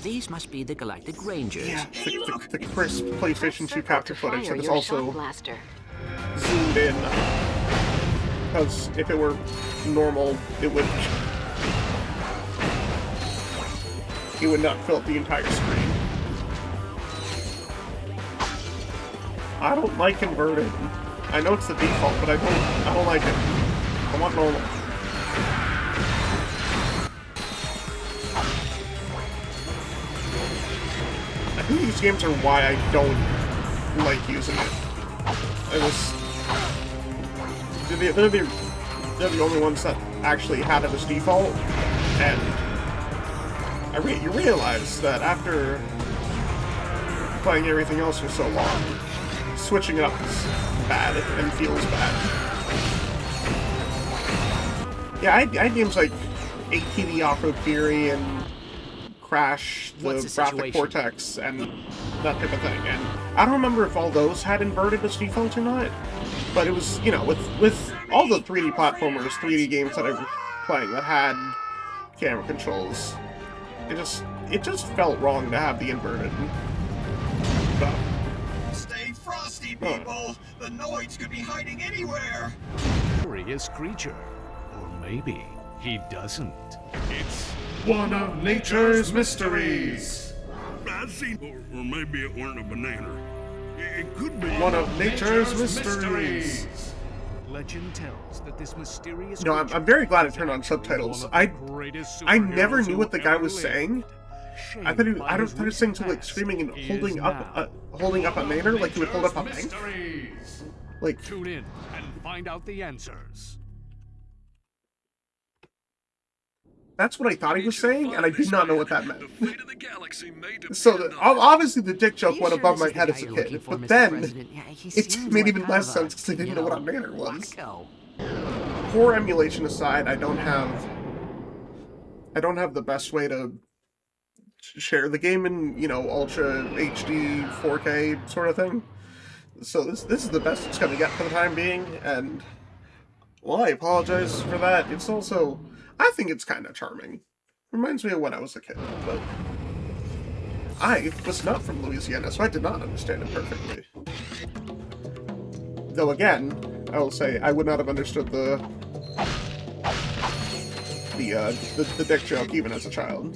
These must be the Galactic Rangers. Yeah, the crisp PlayStation 2 capture footage that is also blaster. zoomed in. Because if it were normal, it would not fill up the entire screen. I don't like inverted. I know it's the default, but I don't like it. I want normal. I think these games are why I don't like using it. They're the only ones that actually had it as default, and you realize that after playing everything else for so long, switching it up is bad and feels bad. Yeah, I had games like ATV Off-Road Theory and Crash, the Graphic Cortex, and that type of thing. And I don't remember if all those had inverted as default or not, but it was, you know, with all the 3D platformers, 3D games that I'm playing that had camera controls, it just felt wrong to have the inverted stuff. Stay frosty, people! The Noids could be hiding anywhere! Curious creature. Or maybe he doesn't. It's one of nature's mysteries. I seen, or maybe it weren't a banana. It could be one of nature's mysteries. Legend tells that this mysterious. No, I'm very glad I turned on subtitles. I never knew what the guy was saying. I thought he was saying something like screaming and holding up a manor, like he would hold up a bank. Like, tune in and find out the answers. That's what I thought he was saying, and I did not know what that meant. So, obviously the dick joke went above my head as a kid, but then it made even less sense because I didn't know what a manor was. Core emulation aside, I don't have the best way to share the game in, you know, Ultra HD 4K sort of thing. So this is the best it's gonna get for the time being, and well, I apologize for that. It's also, I think it's kind of charming. Reminds me of when I was a kid, but I was not from Louisiana, so I did not understand it perfectly. Though again, I will say I would not have understood the dick joke even as a child.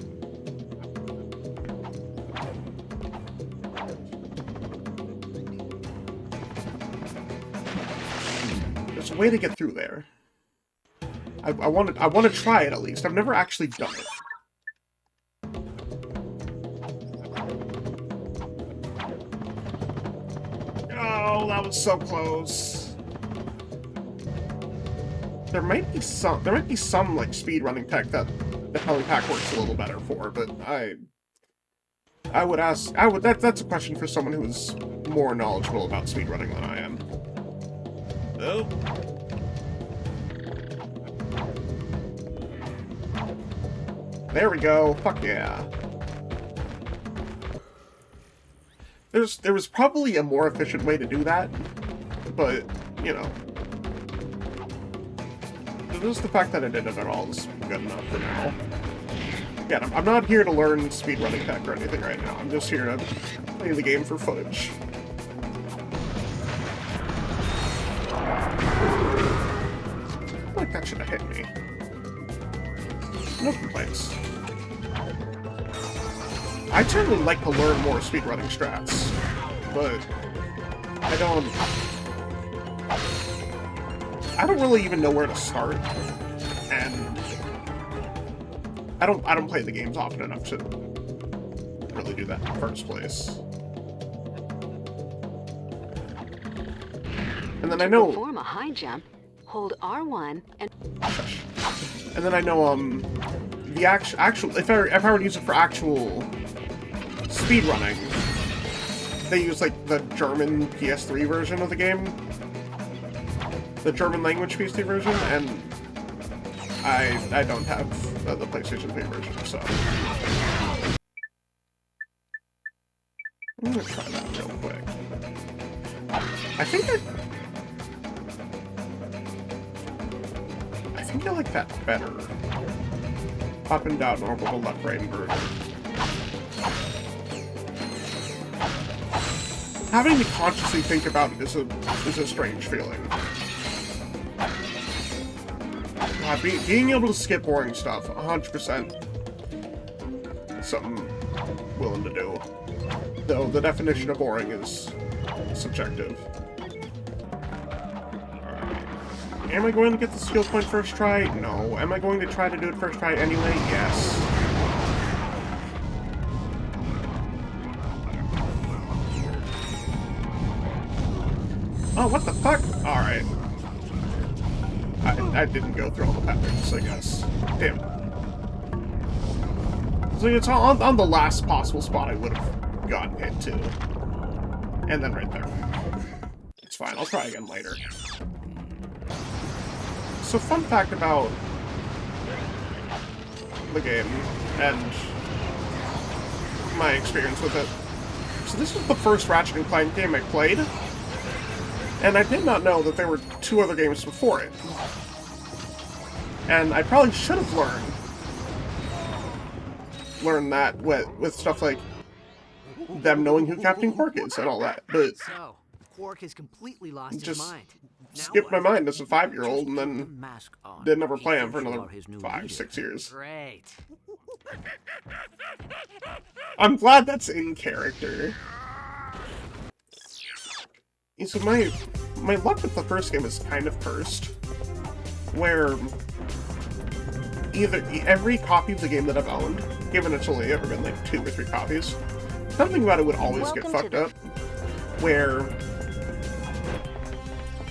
There's a way to get through there. I want to try it at least. I've never actually done it. Oh, that was so close. There might be some like speedrunning tech that the Heli Pack works a little better for, but that's a question for someone who's more knowledgeable about speedrunning than I am. Oh. There we go. Fuck yeah. There was probably a more efficient way to do that, but, you know. Just the fact that I did it at all is good enough for now. Yeah, I'm not here to learn speedrunning tech or anything right now. I'm just here to play the game for footage. I feel like that should have hit me. No complaints. I'd certainly like to learn more speedrunning strats, but I don't really even know where to start, and I don't play the games often enough to really do that in the first place. And then I know to perform a high jump, hold R1 and then I know the actual if I were to use it for actual speedrunning, they use like the German PS3 version of the game, the German language PS3 version, and I don't have the PlayStation 3 version, so I'm gonna try that real quick. I think I like that better. Up and down, normal, left, right, inverted. having to consciously think about it is a strange feeling. Being able to skip boring stuff, 100%, is something I'm willing to do. Though the definition of boring is subjective. Am I going to get the skill point first try? No. Am I going to try to do it first try anyway? Yes. Oh, what the fuck? Alright. I didn't go through all the patterns, I guess. Damn. So it's on the last possible spot I would have gotten hit to. And then right there. It's fine, I'll try again later. So fun fact about the game and my experience with it. So this was the first Ratchet and Clank game I played. And I did not know that there were 2 other games before it. And I probably should have learned that with stuff like them knowing who Captain Quark is and all that. But So, Quark has completely lost his just mind. skipped my mind as a 5-year-old and then didn't ever play him for another 5, 6 years. Great. I'm glad that's in character. So my luck with the first game is kind of cursed, where either every copy of the game that I've owned, given it's only ever been like 2 or 3 copies, something about it would always get fucked up, where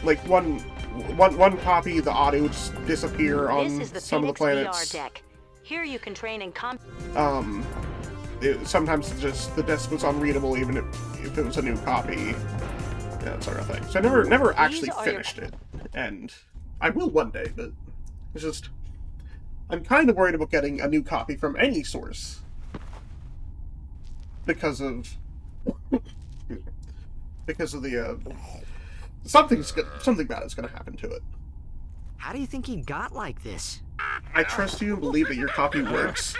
like one copy, the audio would just disappear on some of the planets. Deck. Here you can train in Sometimes just the disc was unreadable even if it was a new copy. Yeah, that sort of thing. So I never actually finished it. And I will one day, but it's just I'm kind of worried about getting a new copy from any source. Because of the something bad is gonna happen to it. How do you think he got like this? I trust you and believe that your copy works,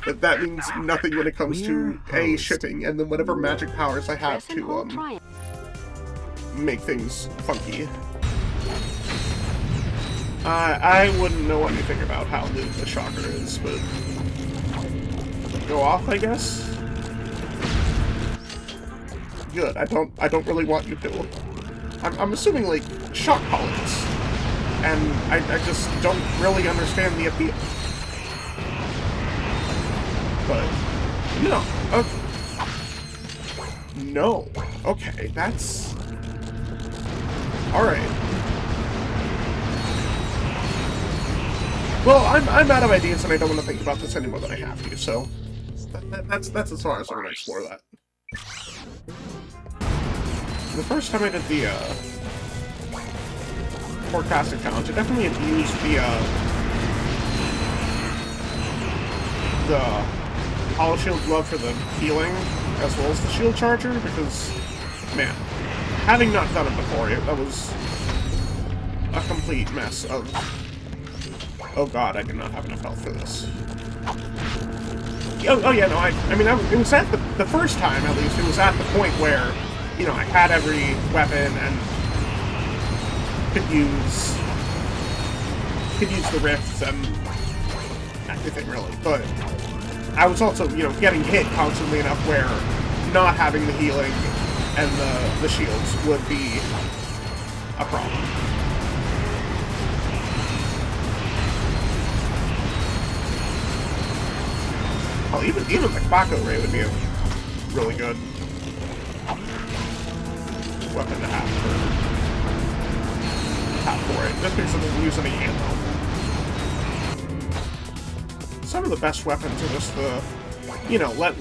but that means nothing when it comes to A, shipping, and then whatever magic powers I have to make things funky. I wouldn't know anything about how the shocker is, but go off, I guess. Good. I don't really want you to. I'm assuming like shock collars. And I just don't really understand the appeal. But, no. No. Okay, that's... Alright. Well, I'm out of ideas and I don't want to think about this any more than I have to, so... That's as far as I'm going to explore that. The first time I did the, forecasting challenge, I definitely abused the hollow shield glove for the healing as well as the shield charger, because man, having not done it before, that was a complete mess of oh god, I do not have enough health for this. Oh yeah, no, I mean it was at the first time at least, it was at the point where, you know, I had every weapon and could use the rifts and everything really, but I was also, you know, getting hit constantly enough where not having the healing and the shields would be a problem. Oh, even the Quacko Ray would be a really good weapon to have for it, just because it doesn't use any ammo. Some of the best weapons are just the, you know, let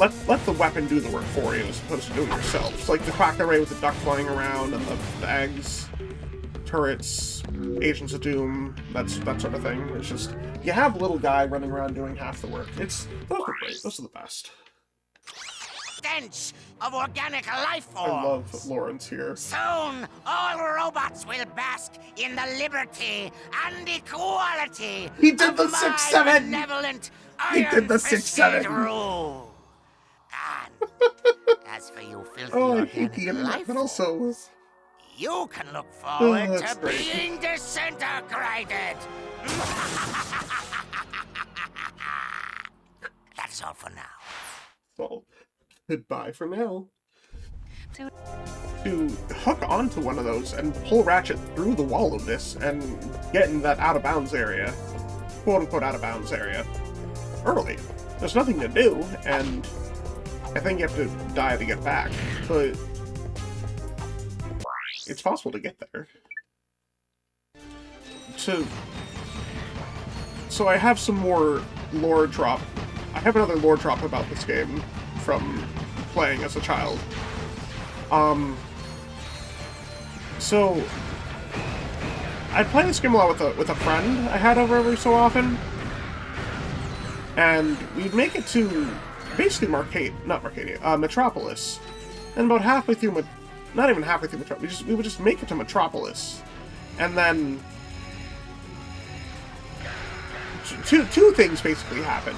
the weapon do the work for you as opposed to doing it yourself. It's like the Quack Array with the duck flying around and the eggs, turrets, Agents of Doom, that sort of thing. It's just, you have a little guy running around doing half the work. Those are great. Those are the best. Stench of organic life forms. I love Lawrence here. Soon, all robots will bask in the liberty and equality. He did the 6-7. Benevolent He did the 6-7. rule. And as for you filthy Oh, or I hate the hidden internet, life but also... forms, you can look forward that's to great. being disintegrated. That's all for now. Well, goodbye for now. To hook onto one of those and pull Ratchet through the wall of this and get in that out-of-bounds area, quote-unquote out-of-bounds area, early. There's nothing to do, and I think you have to die to get back, but it's possible to get there. So I have some more lore drop. I have another lore drop about this game from playing as a child. So I'd play this game a lot with a friend I had over every so often, and we'd make it to basically Metropolis, and about halfway through, not even halfway through Metropolis, we would just make it to Metropolis, and then two things basically happened.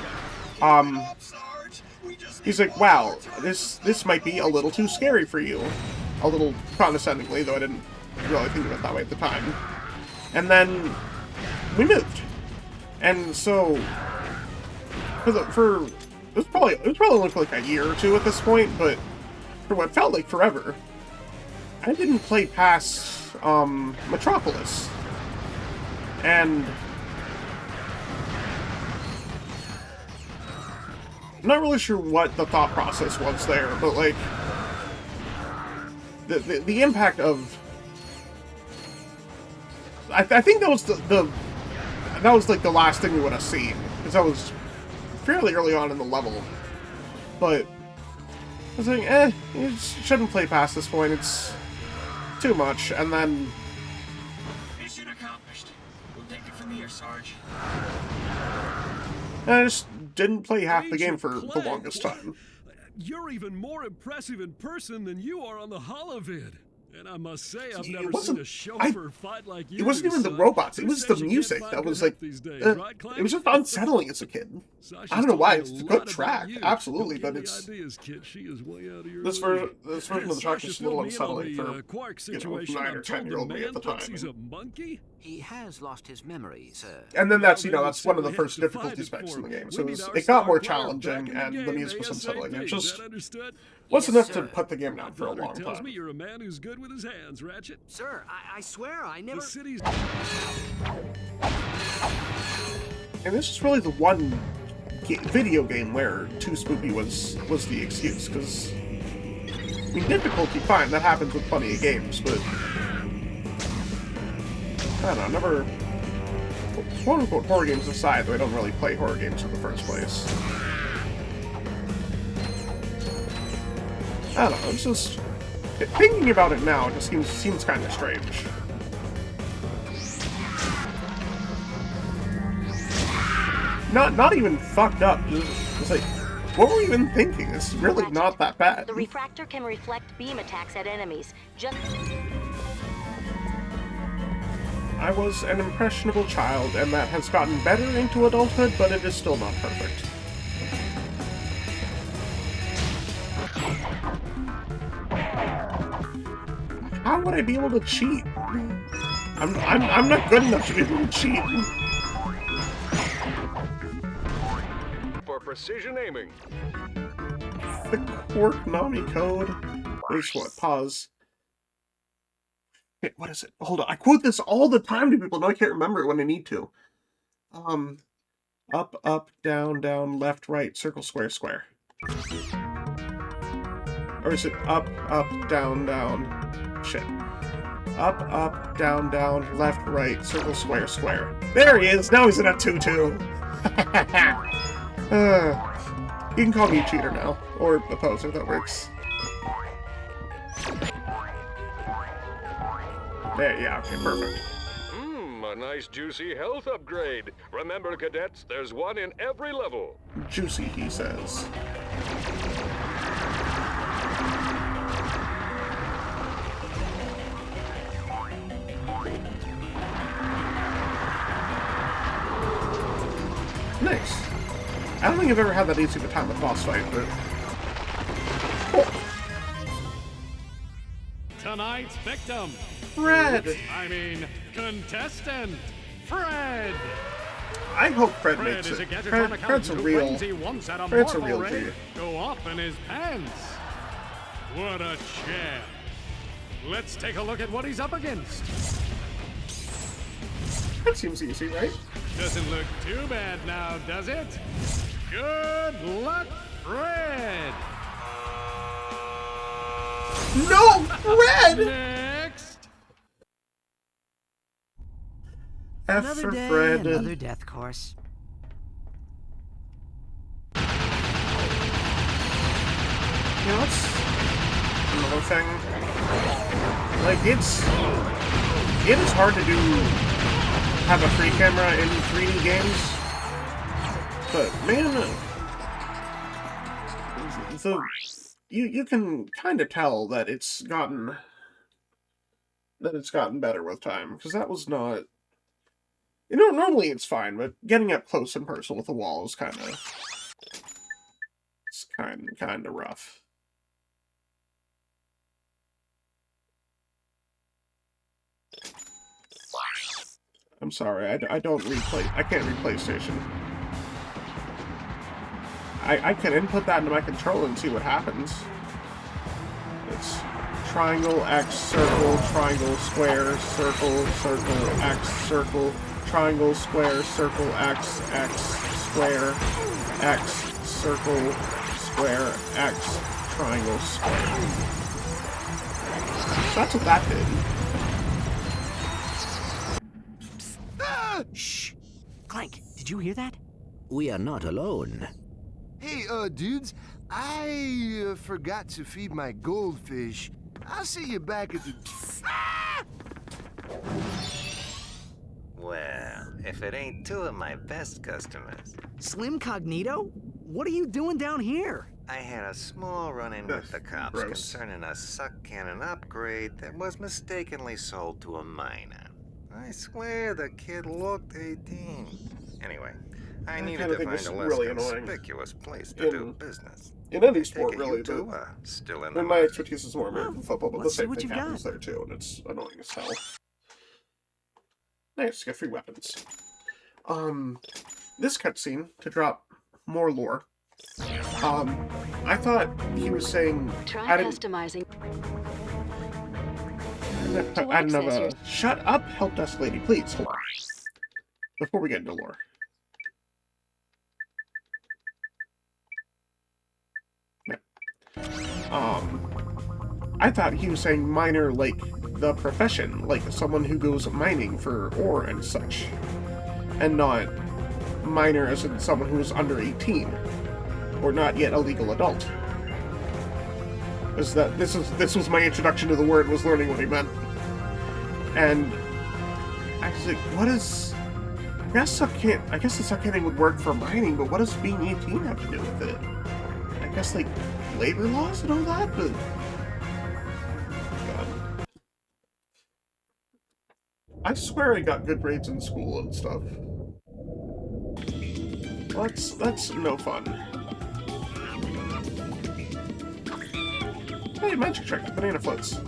He's like, wow, this might be a little too scary for you. A little condescendingly, though I didn't really think of it that way at the time. And then we moved. And so it was probably only for like a year or two at this point, but for what felt like forever, I didn't play past Metropolis. And I'm not really sure what the thought process was there, but like the impact of I think that was that was like the last thing we would have seen, because that was fairly early on in the level. But I was like, you shouldn't play past this point. It's too much. And then Mission accomplished. We'll take it from here, Sarge. I just didn't play half the game for the longest time. You're even more impressive in person than you are on the holovid. And I must say, I've It never wasn't- seen a chauffeur fight like you. It wasn't even the son. robots, it Who was the says you music can't that find was good like, help these days, right, Clank? it was just unsettling as a kid. Sasha's I don't know why, told it's me a a good lot track, about you. absolutely, Don't but give me it's... ideas, kid. She is way out of your This league. version of the track is just a little Sasha filled me unsettling in on for, the, Quark you know, situation. 9 or I'm told 10-year-old the me at the man thinks time. he's a monkey. He has lost his memory, sir. And then that's, you know, Well, that's one of the then we first have to fight difficulty it specs for in the him. game. So We need our it got more star player challenging, back in and the game music was unsettling. It ASAP. just Is that understood? wasn't Yes, enough to sir. put the game down My for a brother long tells time. me you're a man who's good with his hands, Ratchet. Sir, I swear I never... The city's... And this is really the one video game where Too Spooky was the excuse, because I mean, difficulty, fine, that happens with plenty of games, but I don't know, never, quote-unquote horror games aside, though I don't really play horror games in the first place. I don't know, it's just, thinking about it now, it just seems kind of strange. Not even fucked up, it's like, what were we even thinking? It's really not that bad. The refractor can reflect beam attacks at enemies. Just I was an impressionable child, and that has gotten better into adulthood, but it is still not perfect. How would I be able to cheat? I'm not good enough to be able to cheat. For precision aiming. The Quark Nami code. Wait, what? Pause. Wait, what is it? Hold on. I quote this all the time to people. No, I can't remember it when I need to. Up, up, down, down, left, right, circle, square, square. Or is it up, up, down, down? Shit. Up, up, down, down, left, right, circle, square, square. There he is! Now he's in a 2-2! You can call me a cheater now. Or a poser, that works. There, yeah, okay, perfect. A nice juicy health upgrade. Remember, cadets, there's one in every level. Juicy, he says. Nice. I don't think I've ever had that easy of a time with boss fight, but... tonight's victim. Fred! I mean, contestant, Fred. I hope Fred Fred makes is a it. Gadgetron Fred's a accountant who real... claims he once had a Fred's a marble real ray G. go off in his pants. What a champ. Let's take a look at what he's up against. That seems easy, right? Doesn't look too bad now, does it? Good luck, Fred. No! Fred! Next. F Another for day, Fred. another death course. You know, it's another thing. Like, it is hard to have a free camera in 3D games, but man, you can kind of tell that it's gotten better with time, because that was not. You know, normally it's fine, but getting up close and personal with a wall is kind of rough. I'm sorry, I don't replay. I can't read PlayStation. I can input that into my controller and see what happens. It's triangle, X, circle, triangle, square, circle, circle, X, circle, triangle, square, circle, X, X, square, X, circle, square, X, triangle, square. So that's what that did. Shh! Clank, did you hear that? We are not alone. Hey, dudes, I forgot to feed my goldfish. I'll see you back at the... Well, if it ain't two of my best customers. Slim Cognito? What are you doing down here? I had a small run-in with the cops concerning a suck cannon upgrade that was mistakenly sold to a minor. I swear the kid looked 18. Anyway, I needed to find a less conspicuous place to do business. In any sport, really, but still in my expertise is more American football, but the let's see same what thing you've happens got. there too, and it's annoying as hell. Nice, get free weapons. This cutscene, to drop more lore. I thought he was saying... Try customizing. I don't know. Shut up, help desk lady, please. Hold on. Before we get into lore. I thought he was saying miner like the profession, like someone who goes mining for ore and such, and not miner as in someone who is under 18 or not yet a legal adult. Is that this was my introduction to the word, was learning what he meant. And I was like, what is... I guess the succanning would work for mining, but what does being 18 have to do with it? I guess, like, labor laws and all that, but... God. I swear I got good grades in school and stuff. That's no fun. Hey, magic trick, banana floats.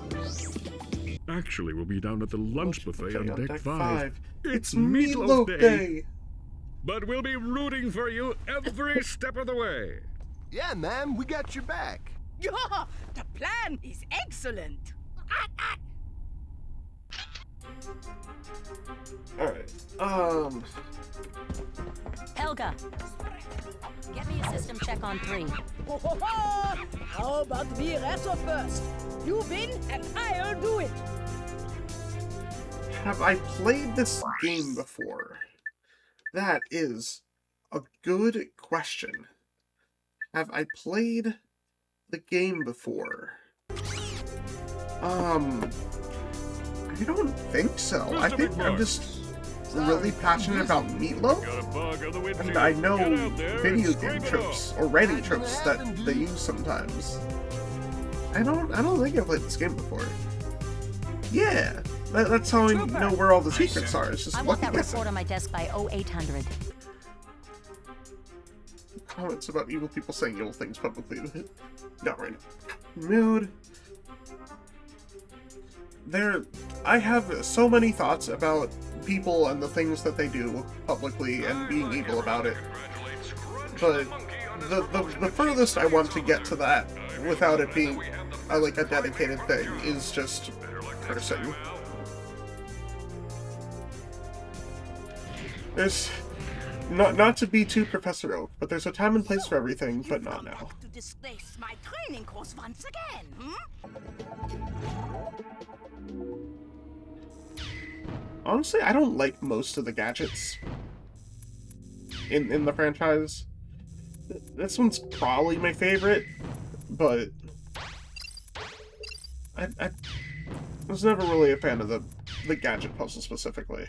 Actually, we'll be down at the lunch buffet on deck 5. It's Meatloaf Day! But we'll be rooting for you every step of the way. Yeah, man, we got your back. Yeah, the plan is excellent. Alright, Helga, get me a system check on 3. How about we wrestle first? You win and I'll do it. have I played this game before? That is a good question. Have I played the game before? I don't think so. I think I'm just really passionate about Meatloaf, and I know video game tropes or writing tropes that they use sometimes. I don't think I've played this game before. Yeah, that's how I know where all the secrets are. It's just I want that looking at report on my desk by 0800. Comments about evil people saying evil things publicly. Not right now. Mood. I have so many thoughts about people and the things that they do publicly and being evil about it. But the furthest I want to get to that without it being like a dedicated thing is just cursing. There's not to be too Professor Oak, but there's a time and place for everything, but not now. To disgrace my training course once again, Honestly, I don't like most of the gadgets in the franchise. This one's probably my favorite, but I was never really a fan of the gadget puzzle specifically.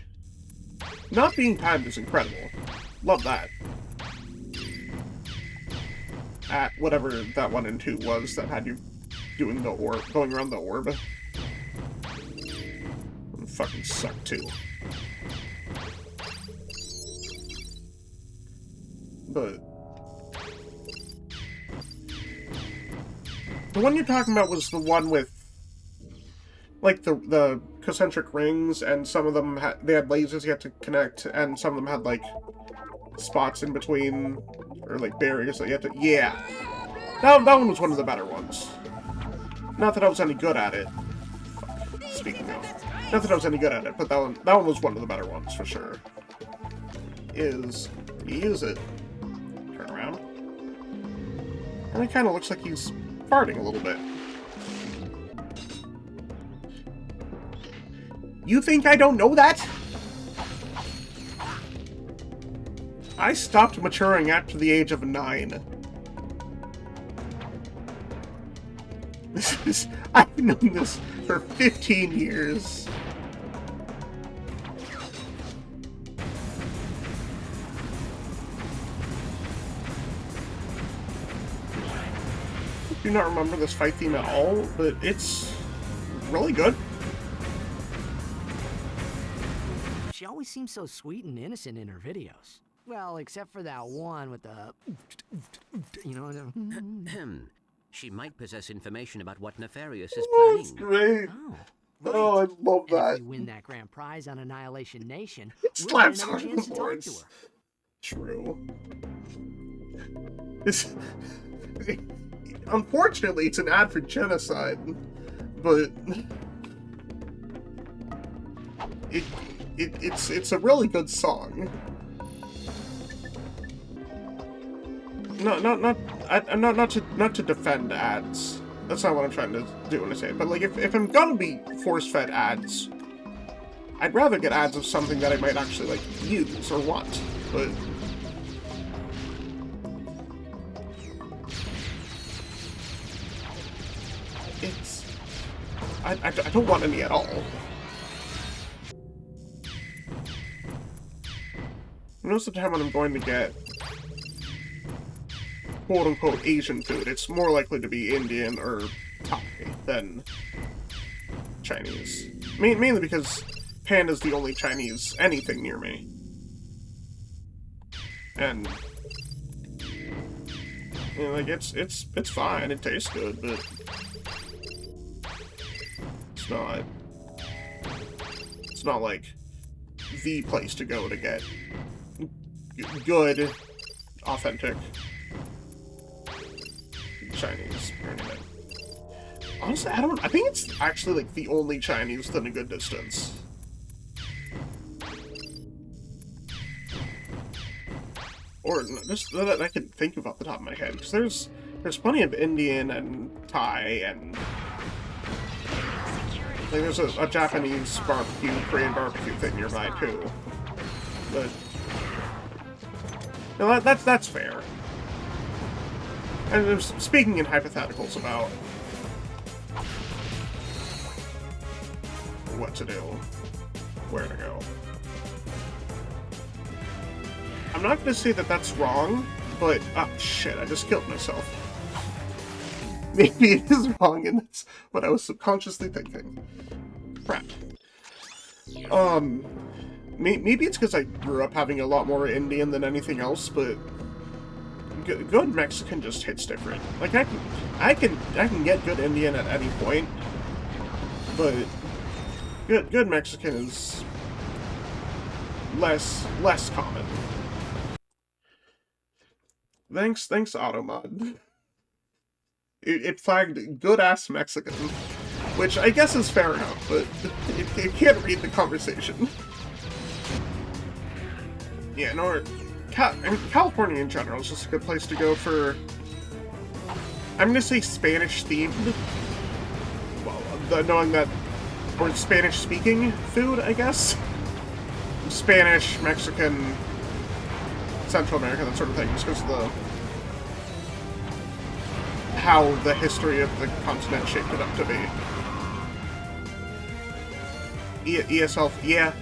Not being timed is incredible. Love that. At whatever that 1 and 2 was that had you doing the orb, going around the orb. It fucking sucked too. But the one you're talking about was the one with like the concentric rings, and some of them they had lasers you had to connect, and some of them had like spots in between, or like barriers that you had to. Yeah, that one was one of the better ones. Not that I was any good at it. Speaking of, not that I was any good at it, but that one was one of the better ones for sure. Is you use it, turn around, and it kind of looks like he's farting a little bit. You think I don't know that? I stopped maturing after the age of 9. I've known this for 15 years. I do not remember this fight theme at all, but it's really good. She always seems so sweet and innocent in her videos. Well, except for that one with the... You know... She might possess information about what Nefarious is planning. That's great. Oh, oh, I love that. If we win that grand prize on Annihilation Nation, we'll get another chance to talk to her. True. Unfortunately, it's an ad for genocide, but it's a really good song. Not to defend ads. That's not what I'm trying to do when I say it. But like, if I'm gonna be force-fed ads, I'd rather get ads of something that I might actually like use or want. But it's I don't want any at all. Most of the time when I'm going to get quote-unquote Asian food, it's more likely to be Indian or Thai than Chinese. Mainly because Panda's the only Chinese anything near me. And you know, like it's fine, it tastes good, but it's not like the place to go to get good, authentic Chinese or anything. Honestly, I think it's actually like the only Chinese within a good distance. Or just that I can think of off the top of my head, because there's plenty of Indian and Thai and like there's a Japanese barbecue, Korean barbecue thing nearby too. But no, that's fair. And speaking in hypotheticals about what to do, where to go. I'm not going to say that that's wrong, but... Oh, shit, I just killed myself. Maybe it is wrong, and that's what I was subconsciously thinking. Crap. Maybe it's because I grew up having a lot more Indian than anything else, but... Good Mexican just hits different. Like, I can get good Indian at any point, but Good Mexican is less common. Thanks Automod. It flagged good-ass Mexican, which I guess is fair enough, but it can't read the conversation. Yeah, California in general is just a good place to go for, I'm gonna say Spanish-themed, well, knowing that, or Spanish-speaking food, I guess? Spanish, Mexican, Central America, that sort of thing, just because of how the history of the continent shaped it up to be. ESL, yeah.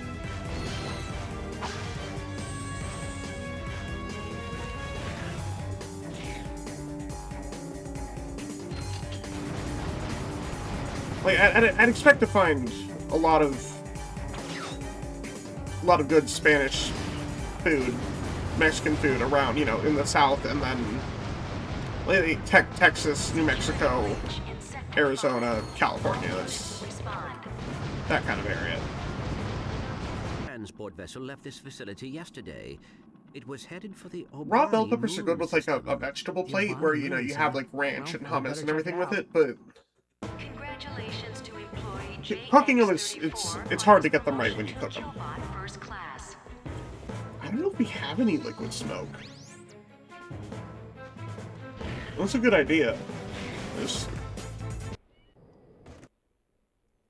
Like, I'd expect to find a lot of good Spanish food, Mexican food around, you know, in the South, and then like, Texas, New Mexico, Arizona, California. That's that kind of area. Transport vessel left this facility yesterday. It was headed for the Raw bell peppers are good with like a vegetable plate where, you know, you have like ranch and hummus and everything with it, but Congratulations to employee cooking them it's hard to get them right when you cook them. I don't know if we have any liquid smoke. That's a good idea. Just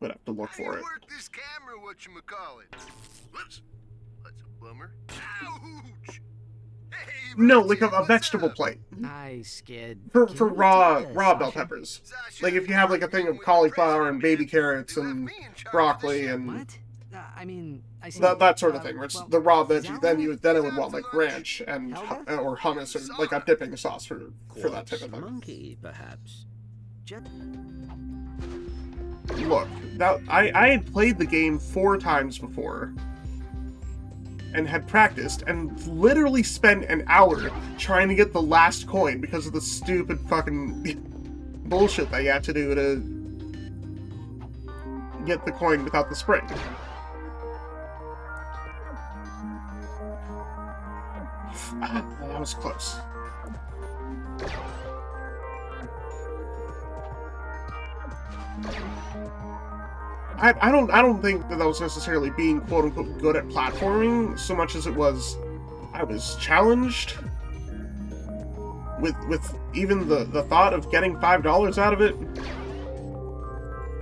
would have to look for it. Work this camera, whatchamacallit. Whoops. That's a bummer. Ouch! Hey, No, like a vegetable plate. Nice, kid. For raw bell peppers. Like if you have like a thing of cauliflower and baby carrots and broccoli and What? I mean, I see. that sort of thing. Where it's the raw veggie, then it would want like ranch and or hummus or like a dipping sauce for that type of thing. Monkey, perhaps. Look, I had played the game 4 times before and had practiced and literally spent an hour trying to get the last coin because of the stupid fucking bullshit that you had to do to get the coin without the spring. That was close. I don't think that was necessarily being quote unquote good at platforming so much as it was I was challenged with even the thought of getting $5 out of it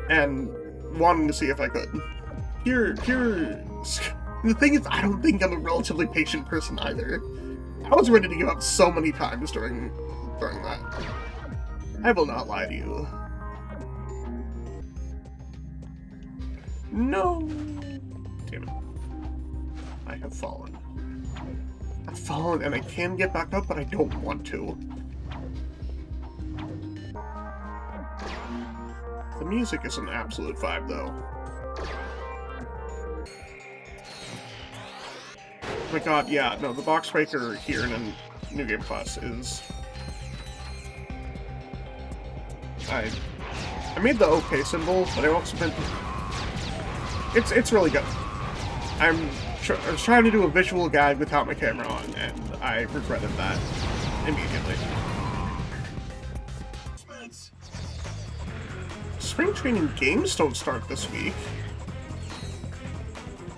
and wanting to see if I could. The thing is, I don't think I'm a relatively patient person either. I was ready to give up so many times during that. I will not lie to you. No! Damn it. I have fallen. I've fallen and I can get back up, but I don't want to. The music is an absolute vibe, though. Oh my god, yeah, no, the box breaker here in New Game Plus is... I made the OK symbol, but I also meant... It's really good. I was trying to do a visual guide without my camera on, and I regretted that immediately. Spring training games don't start this week.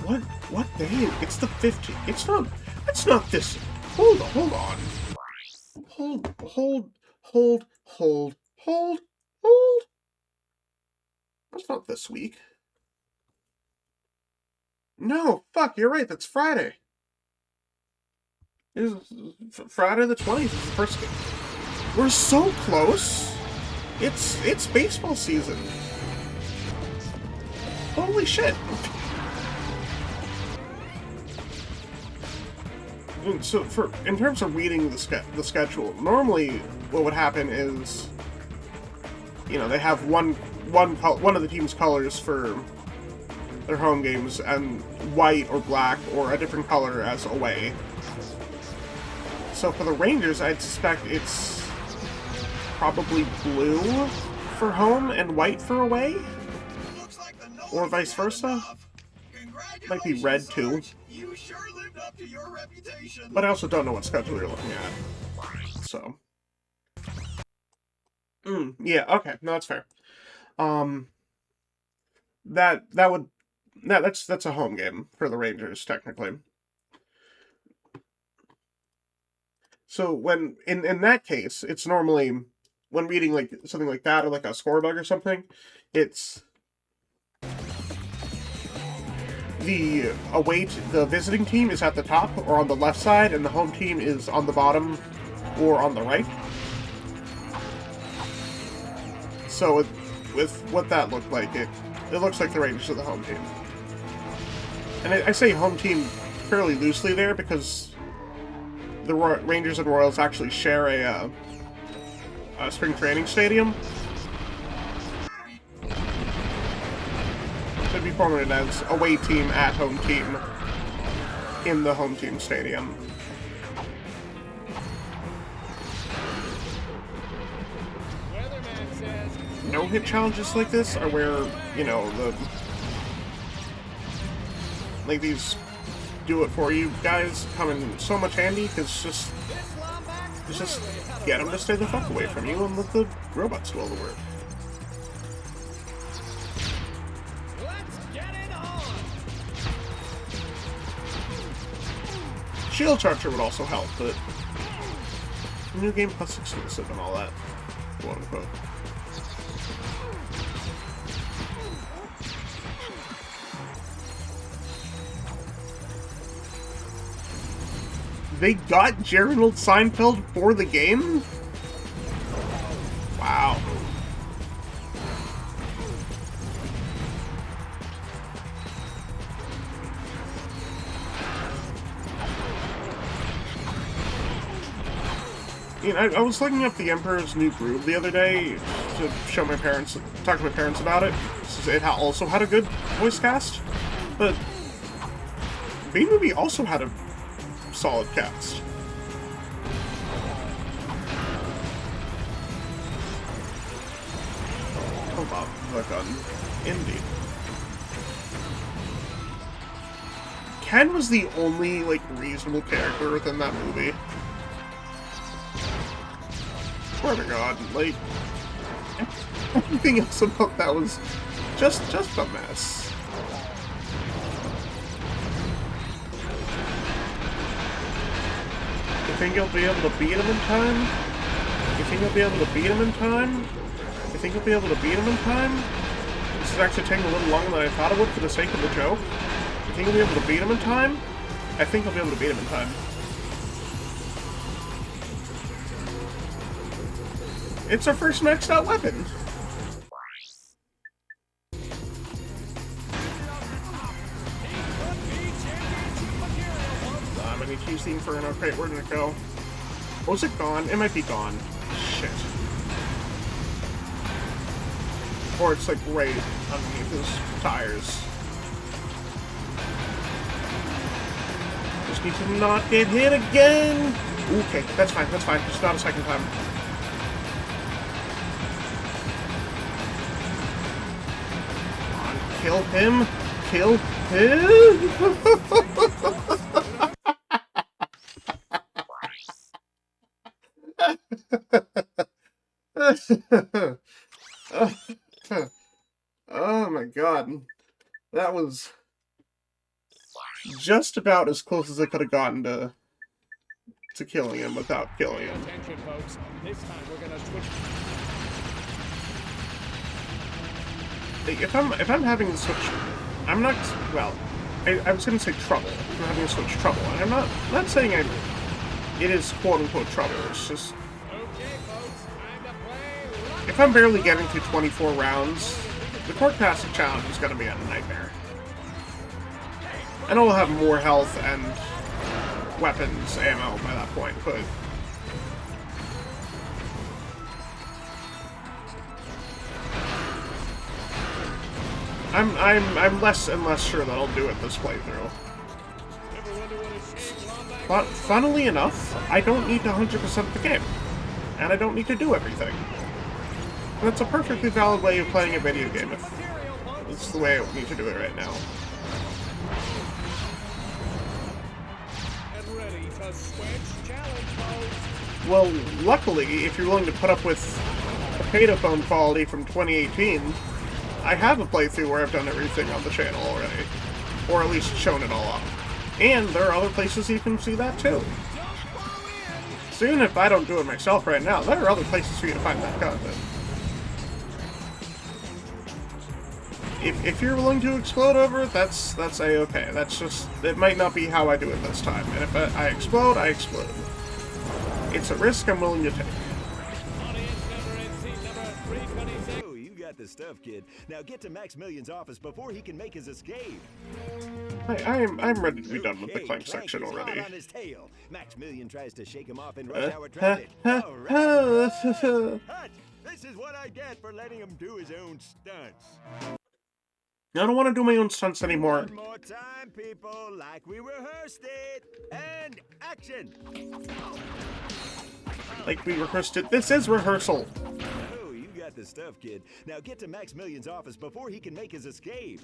What day? It's the 15th. It's not this. Hold on. Hold. That's not this week. No, fuck, you're right, that's Friday. It's Friday the 20th is the first game. We're so close. It's baseball season. Holy shit. So in terms of reading the schedule, normally what would happen is, you know, they have one of the team's colors for their home games and white or black or a different color as away. So for the Rangers, I'd suspect it's probably blue for home and white for away. Looks like the Or vice versa. Might be red too. You sure lived up to your reputation. But I also don't know what schedule you're looking at. So. Yeah, okay. No, that's fair. That's a home game for the Rangers, technically. So when in that case, it's normally when reading like something like that or like a score bug or something, it's the visiting team is at the top or on the left side, and the home team is on the bottom or on the right. So with what that looked like, it looks like the Rangers are the home team. And I say home team fairly loosely there because the Rangers and Royals actually share a spring training stadium. Should be formatted as away team at home team in the home team stadium. No-hit challenges like this are where, you know, these do-it-for-you guys come in so much handy, because just get them to stay the fuck away from you and let the robots do all the work. Shield Charger would also help, but new game plus exclusive and all that, quote unquote. They got Gerald Seinfeld for the game? Wow. You know, I was looking up the Emperor's New Groove the other day to show my parents, talk to my parents about it. It also had a good voice cast, but B-Movie also had a solid cast. Hold on, look on Indie. Ken was the only, like, reasonable character within that movie. Swear to God, like, everything else about that was just a mess. You think you'll be able to beat him in time? You think you'll be able to beat him in time? You think you'll be able to beat him in time? This is actually taking a little longer than I thought it would for the sake of the joke. You think you'll be able to beat him in time? I think I'll be able to beat him in time. It's our first maxed out weapon! I need to use the Inferno crate. Where did it go? Was it gone? It might be gone. Shit. Or it's like right underneath his tires. Just need to not get hit again! Okay, that's fine, just not a second time. Come on, kill him! Kill him! Oh my God. That was just about as close as I could have gotten to killing him without killing him. Attention, folks. This time we're gonna switch. If I'm having to switch, I'm not, well, I was gonna say trouble. I'm having to switch trouble. And I'm not saying it is quote-unquote trouble. It's just, if I'm barely getting through 24 rounds, the Court Passage challenge is going to be a nightmare. I know I'll have more health and weapons, ammo by that point, but I'm less and less sure that I'll do it this playthrough. But funnily enough, I don't need to 100% the game, and I don't need to do everything. That's a perfectly valid way of playing a video game. It's the way I need to do it right now. And ready to switch challenge mode. Well, luckily, if you're willing to put up with the pay-to-phone quality from 2018, I have a playthrough where I've done everything on the channel already. Or at least shown it all off. And there are other places you can see that too. So even if I don't do it myself right now, there are other places for you to find that content. If you're willing to explode over it, that's a-okay. That's just, it might not be how I do it this time. And if I explode, I explode. It's a risk I'm willing to take. Oh, you got the stuff, kid. Now get to Maximilian's office before he can make his escape. I'm ready to be done with the Clank section already. On his tail. Maximilian tries to shake him off in rush hour traffic. All right. Hutch, this is what I get for letting him do his own stunts. I don't want to do my own stunts anymore. One more time, people, like we rehearsed it. And action. Like we rehearsed it. This is rehearsal. Oh, you got the stuff, kid. Now get to Maximilian's office before he can make his escape.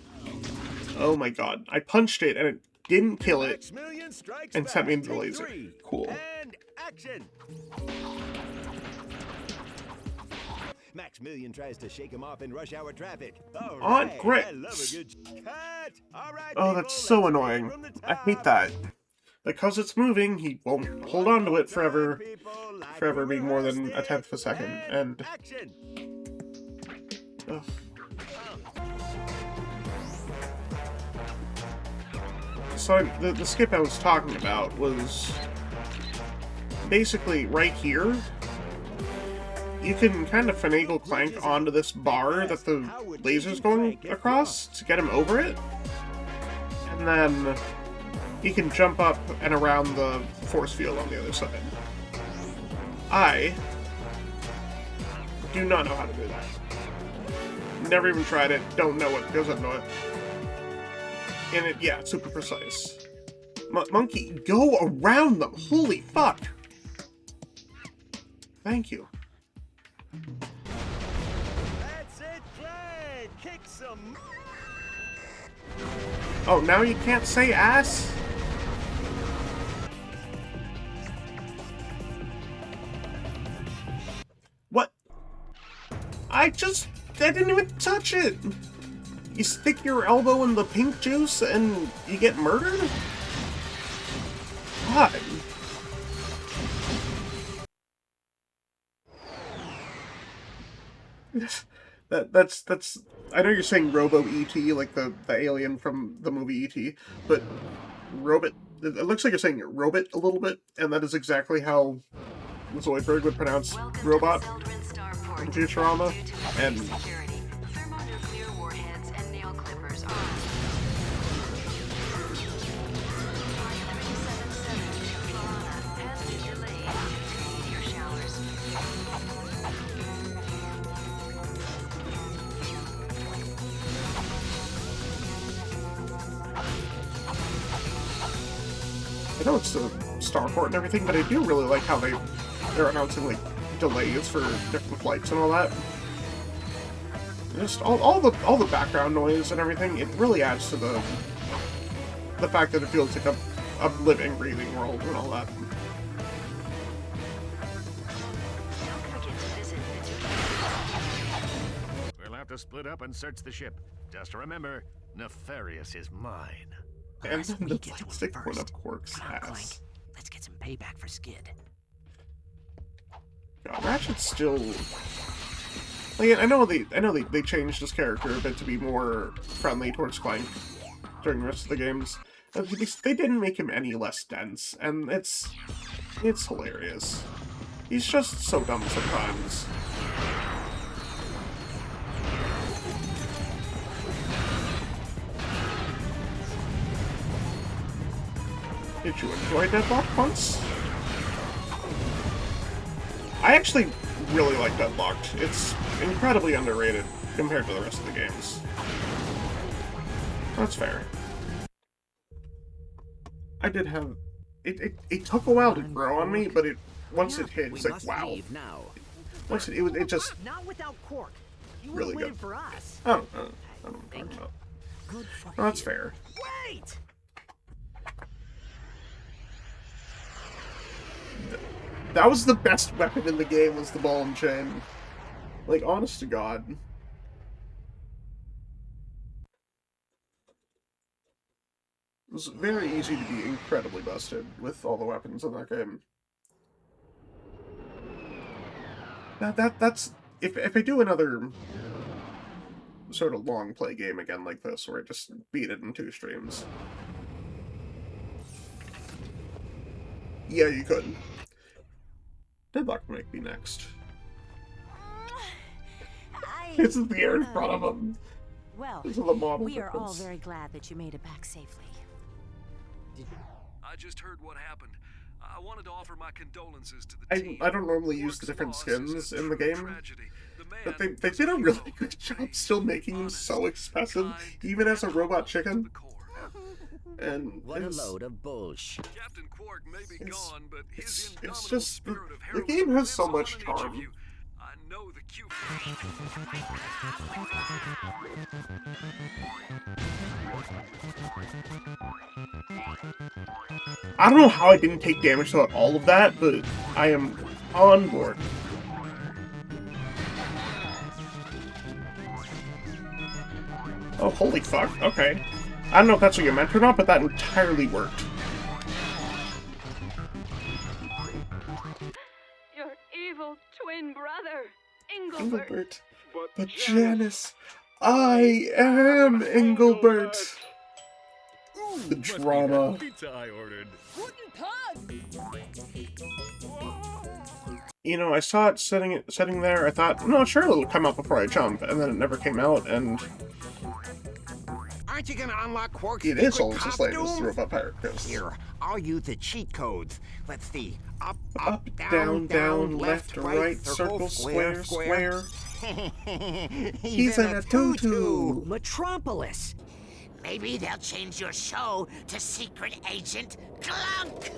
Oh my god. I punched it and it didn't kill it. And sent me into the laser. Cool. And action. Maximilian tries to shake him off in rush hour traffic. All right. On grips. I love a good cut. All right, Oh, that's so annoying. I hate that. Because it's moving, he won't hold on to it forever being more than a tenth of a second. And ugh. So the skip I was talking about was basically right here. You can kind of finagle Clank onto this bar that the laser's going across to get him over it. And then he can jump up and around the force field on the other side. I do not know how to do that. Never even tried it, don't know what goes into it. And it, yeah, it's super precise. Monkey, go around them! Holy fuck! Thank you. That's it, Clank. Kick some. Oh, now you can't say ass? What? I didn't even touch it! You stick your elbow in the pink juice and you get murdered? God. That's I know you're saying Robo E.T., like the alien from the movie E.T., but Robot, it looks like you're saying Robot a little bit, and that is exactly how Zoidberg would pronounce robot in Futurama, and Thermonuclear warheads and nail clippers on. Has been delayed due to meteor showers. I know it's a starport and everything, but I do really like how they're announcing like delays for different flights and all that. Just all the background noise and everything, it really adds to the fact that it feels like a living, breathing world and all that. We'll have to split up and search the ship. Just remember, Nefarious is mine. And then the plastic one of Quark's ass. Let's get some payback for Skid. God, Ratchet's still. Like, I know they changed his character a bit to be more friendly towards Clank during the rest of the games. They didn't make him any less dense, and it's hilarious. He's just so dumb sometimes. Did you enjoy Deadlock once? I actually really like Deadlocked. It's incredibly underrated compared to the rest of the games. That's fair. I did have... It took a while to grow on me, but once it hit, it's like, wow. Once it just... Not without Quark. You really waiting good. for us. I don't know. know what I'm talking about. Good for Oh, that's fair. Wait! That was the best weapon in the game, was the ball and chain. Like, honest to God. It was very easy to be incredibly busted with all the weapons in that game. That's... If I do another sort of long play game again like this, where I just beat it in 2 streams. Yeah, you could. Deadlock might be next. This is the air in front of him. Well, This is the model we are all difference. very glad that you made it back safely. I just heard what happened. I wanted to offer my condolences to the team. I don't normally use the different skins in the game, but they did a really good job still making him so expressive, even as a robot chicken. And what a load of bullshit. Captain Quark may be gone, but his it's just the game has so much charm. I know the cue. I don't know how I didn't take damage throughout all of that, but I am on board. Oh, holy fuck, okay. I don't know if that's what you meant or not, but that entirely worked. Your evil twin brother, Engelbert. But Janice, I am Engelbert. The drama. Pizza I ordered. You know, I saw it sitting there. I thought, no, sure, it'll come out before I jump, and then it never came out. And Aren't you gonna unlock Quark's it is secret almost as late as costume? the Robot Pirate Ghost. Here, I'll use the cheat codes. Let's see. Up, down, left, right, circle, square, square. He's in a tutu. Metropolis. Maybe they'll change your show to Secret Agent Clunk.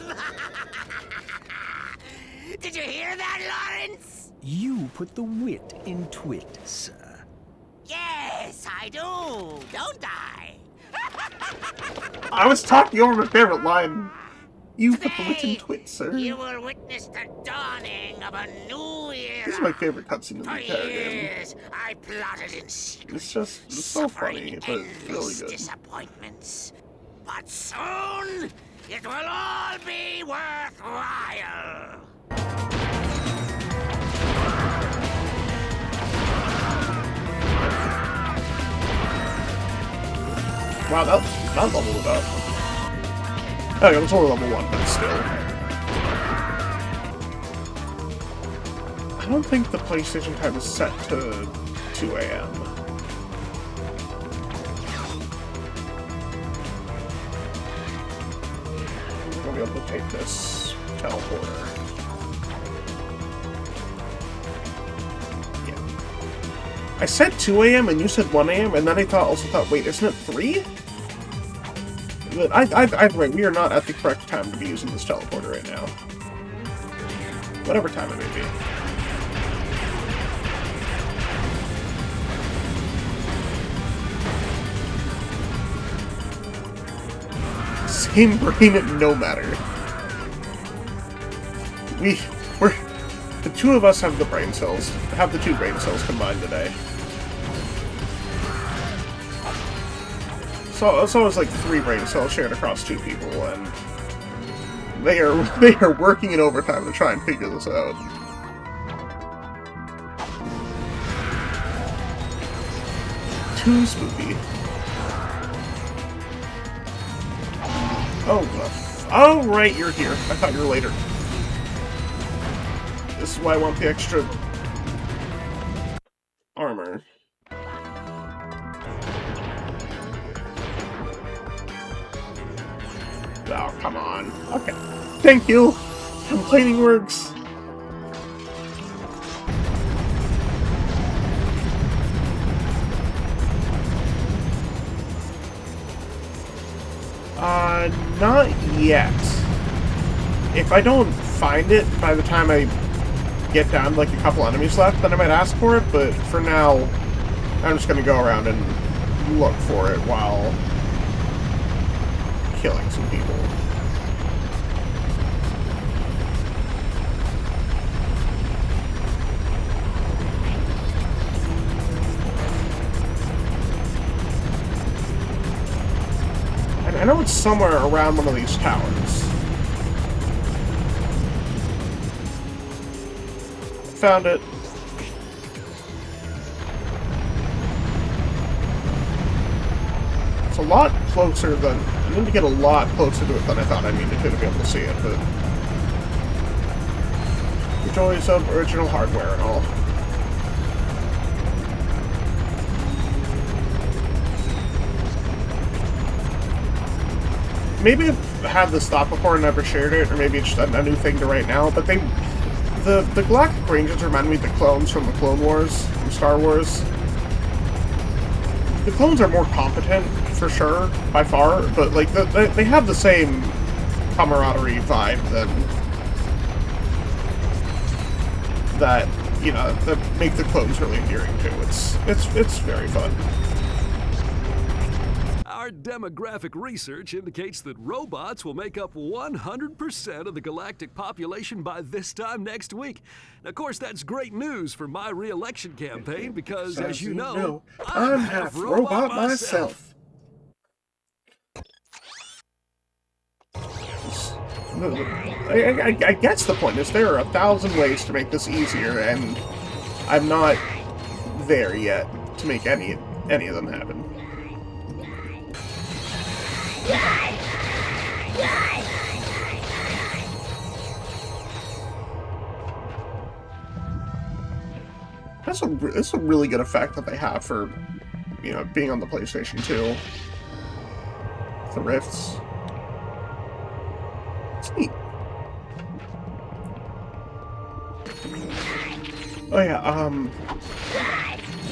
Did you hear that, Lawrence? You put the wit in twit, sir. Yes, I do, don't I? I was talking over my favorite line. You put the wit in twit, sir. You will witness the dawning of a new era. This is my favorite cutscene in the For entire game. years, I plotted in secret. It's so funny, but really good. Disappointments. But soon, it will all be worthwhile. Wow, that leveled it up. Okay, it was only level 1, but still. I don't think the PlayStation time is set to 2 AM. I'm gonna be able to take this teleporter. Yeah. I said 2 AM and you said 1 AM, and then I also thought, wait, isn't it 3? But either way, we are not at the correct time to be using this teleporter right now. Whatever time it may be. Same brain at no matter. We're the two of us have the brain cells. Have the 2 brain cells combined today. So it's always like 3 brain cells shared across 2 people, and they are working in overtime to try and figure this out. Too spooky. Oh, right, you're here. I thought you were later. This is why I want the extra armor. Oh, come on. Okay. Thank you! Complaining works. Not yet. If I don't find it by the time I get down to like a couple enemies left, then I might ask for it, but for now, I'm just gonna go around and look for it while killing some people. And I know it's somewhere around one of these towers. Found it. It's a lot closer than... I need to get a lot closer to it than I thought I needed to be able to see it, but... the joys of original hardware and all. Maybe I've had this thought before and never shared it, or maybe it's just a new thing to write now, but the Galactic Rangers remind me of the clones from the Clone Wars, from Star Wars. The clones are more competent, for sure, by far, but like they have the same camaraderie vibe that you know, that make the clones really endearing too. It's very fun. Our demographic research indicates that robots will make up 100% of the galactic population by this time next week. Now, of course, that's great news for my re-election campaign because, as you know, I'm half robot myself. I guess the point is there are 1,000 ways to make this easier, and I'm not there yet to make any of them happen. That's a really good effect that they have for, you know, being on the PlayStation 2. The rifts. It's neat. Oh yeah,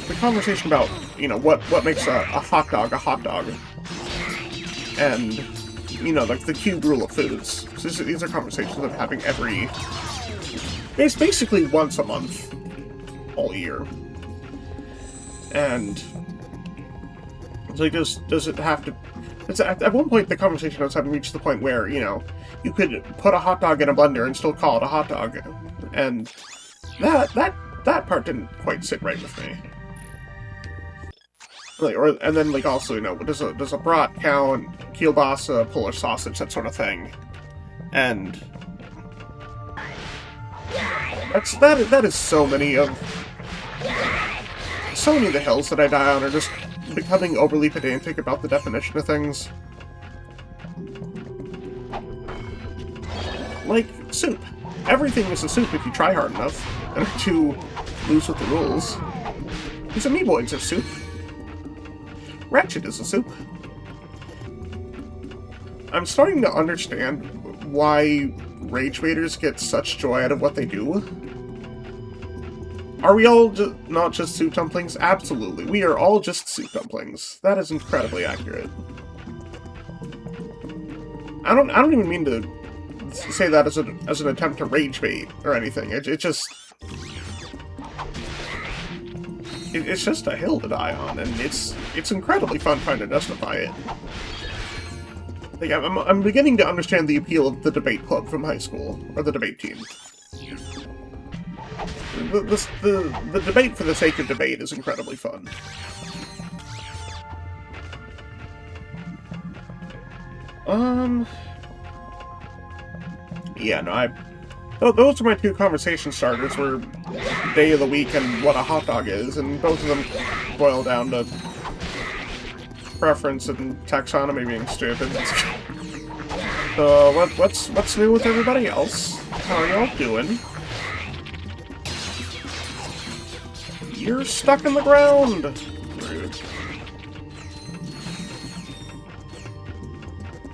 the conversation about, you know, what makes a hot dog a hot dog. And, you know, like the cube rule of foods. So these are conversations I'm having it's basically once a month, all year. And it's like, does it have to... At one point, the conversation I was having reached the point where, you know, you could put a hot dog in a blender and still call it a hot dog. And that part didn't quite sit right with me. Like, and then, like, also, you know, does a brat count, kielbasa, Polish sausage, that sort of thing. And that is so many of the hills that I die on are just becoming overly pedantic about the definition of things. Like soup. Everything is a soup if you try hard enough and are too loose with the rules. These Amiiboids are soup. Ratchet is a soup. I'm starting to understand why rage baiters get such joy out of what they do. Are we all not just soup dumplings? Absolutely. We are all just soup dumplings. That is incredibly accurate. I don't even mean to say that as an attempt to rage bait or anything. It's just a hill to die on, and it's incredibly fun trying to justify it. Like, I'm beginning to understand the appeal of the debate club from high school, or the debate team. The debate for the sake of debate is incredibly fun. Yeah, no, those are my two conversation starters, were day of the week and what a hot dog is, and both of them boil down to preference and taxonomy being stupid. So, what's new with everybody else? How are y'all doing? You're stuck in the ground! Rude.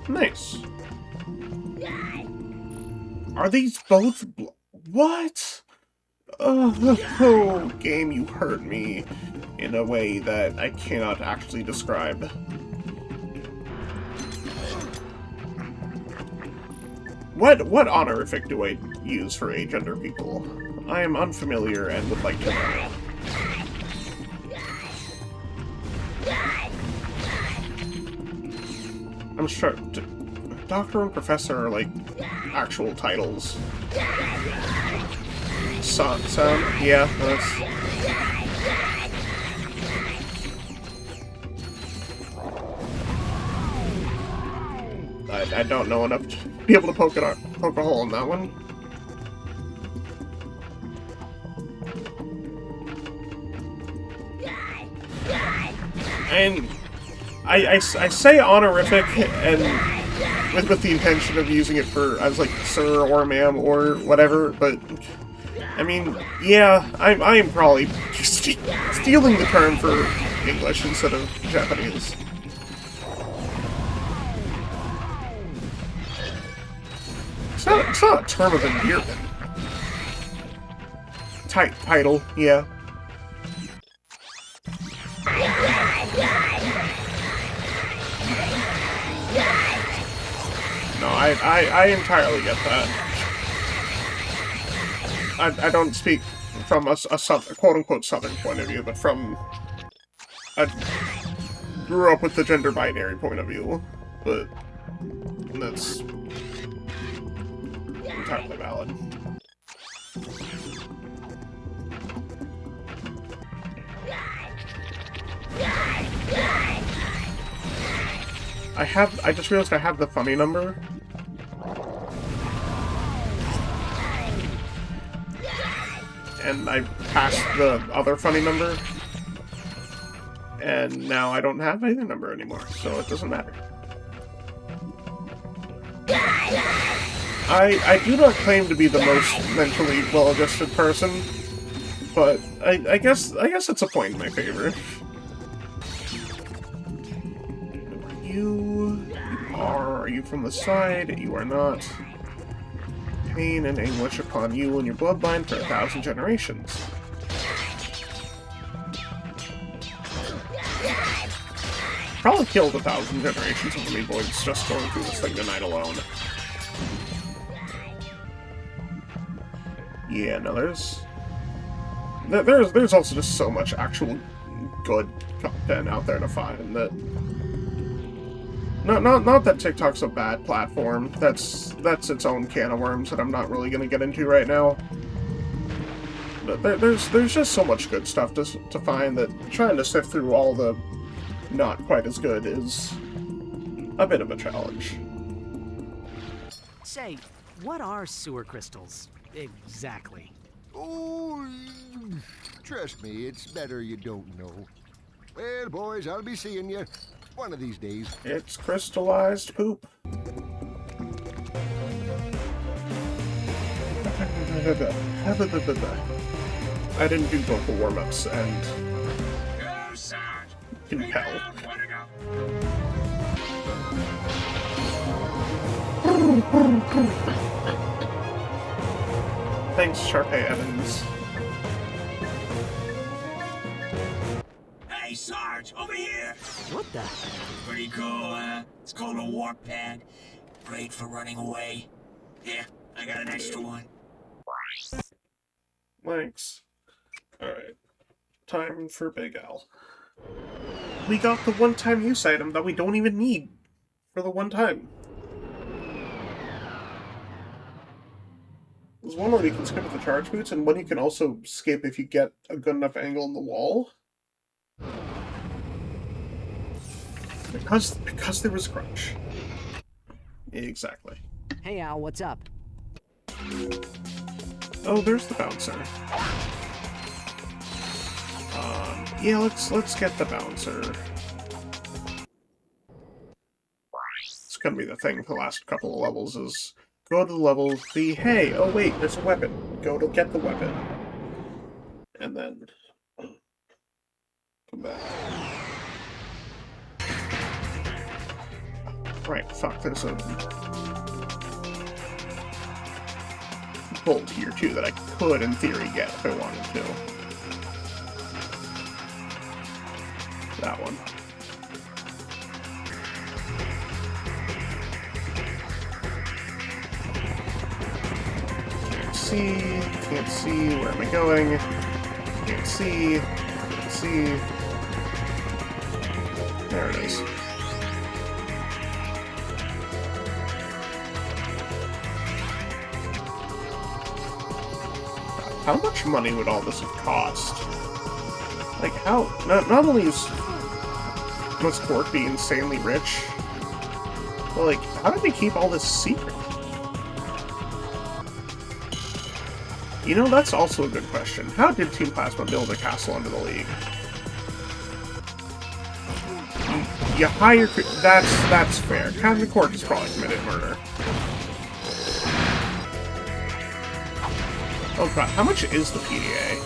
Nice. Are these both what? Oh, game, you hurt me in a way that I cannot actually describe. What honorific do I use for agender people? I am unfamiliar and would like to know. I'm sure Doctor and Professor are like actual titles. Sound? Yeah, that's... I don't know enough to be able to poke a hole in that one. And I say honorific and with the intention of using it for as like sir or ma'am or whatever, but I mean, yeah, I am probably stealing the term for English instead of Japanese. It's not a term of endearment. Title, yeah. No, I entirely get that. I don't speak from a quote-unquote southern point of view, but from I grew up with the gender binary point of view, but that's entirely valid. I just realized I have the funny number. And I passed the other funny number. And now I don't have either number anymore, so it doesn't matter. I do not claim to be the most mentally well-adjusted person, but I guess it's a point in my favor. You are you from the side? You are not. Pain and anguish upon you and your bloodline for 1,000 generations. Probably killed 1,000 generations of the Voids just going through this thing tonight alone. Yeah, no, there's also just so much actual good content out there to find that. Not that TikTok's a bad platform. That's its own can of worms that I'm not really gonna get into right now. But there's just so much good stuff to find that trying to sift through all the not quite as good is a bit of a challenge. Say, what are sewer crystals exactly? Oh, trust me, it's better you don't know. Well, boys, I'll be seeing you one of these days. It's crystallized poop. I didn't do vocal warm-ups and compel. Thanks, Sharpay Evans. Hey, Sarge, over here! What the? Pretty cool, huh? It's called a warp pad. Great for running away. Here, I got an extra one. Thanks. Alright. Time for Big Al. We got the one-time use item that we don't even need for the one time. There's one where you can skip with the charge boots, and one you can also skip if you get a good enough angle in the wall. Because there was a crunch. Exactly. Hey Al, what's up? Oh, there's the bouncer. Yeah, let's get the bouncer. It's gonna be the thing for the last couple of levels is go to the level, see, hey, oh wait, there's a weapon. Go to get the weapon. And then come back. Right, fuck, there's a bolt here too that I could in theory get if I wanted to. That one. Can't see, where am I going? Can't see, There it is. How much money would all this have cost? Like, how... Not only must Quark be insanely rich, but, like, how did they keep all this secret? You know, that's also a good question. How did Team Plasma build a castle under the League? You hire... That's fair. Captain Quark has probably committed murder. Oh god, how much is the PDA?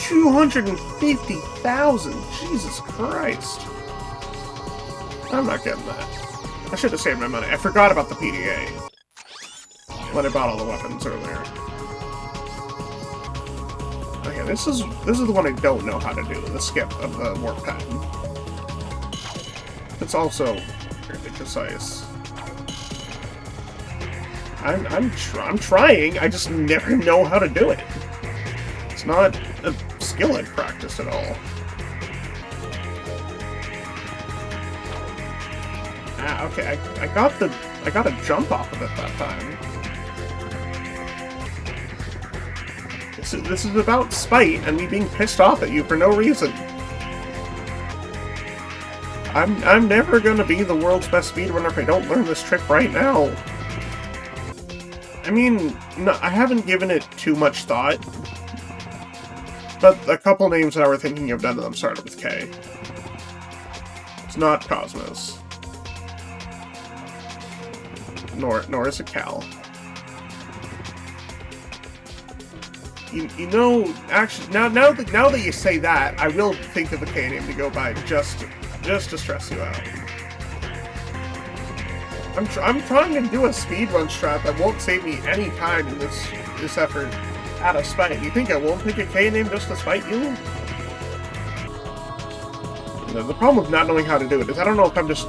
250,000! Jesus Christ! I'm not getting that. I should have saved my money. I forgot about the PDA when I bought all the weapons earlier. Okay, this is the one I don't know how to do, the skip of the warp pattern. It's also fairly precise. I'm trying, I just never know how to do it. It's not a skill I've practiced at all. Ah, okay, I got a jump off of it that time. This is about spite and me being pissed off at you for no reason. I'm never gonna be the world's best speedrunner if I don't learn this trick right now. I mean, no, I haven't given it too much thought, but a couple names that I were thinking of, none of them started with K. It's not Cosmos. Nor is it Cal. You know, actually, now that you say that, I will think of a K name to go by just to stress you out. I'm trying to do a speedrun strat that won't save me any time in this effort out of spite. You think I won't pick a K name just to spite you? The problem with not knowing how to do it is I don't know if I'm just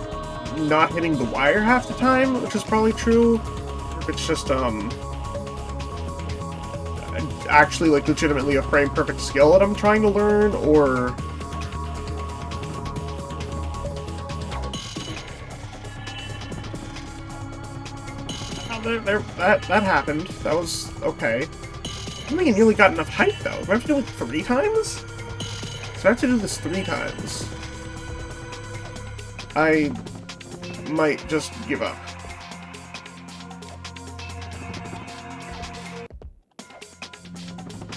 not hitting the wire half the time, which is probably true, or if it's just actually like legitimately a frame perfect skill that I'm trying to learn, or that happened. That was okay. I don't think I nearly got enough height though. Do I have to do it 3 times? So I have to do this 3 times. I might just give up.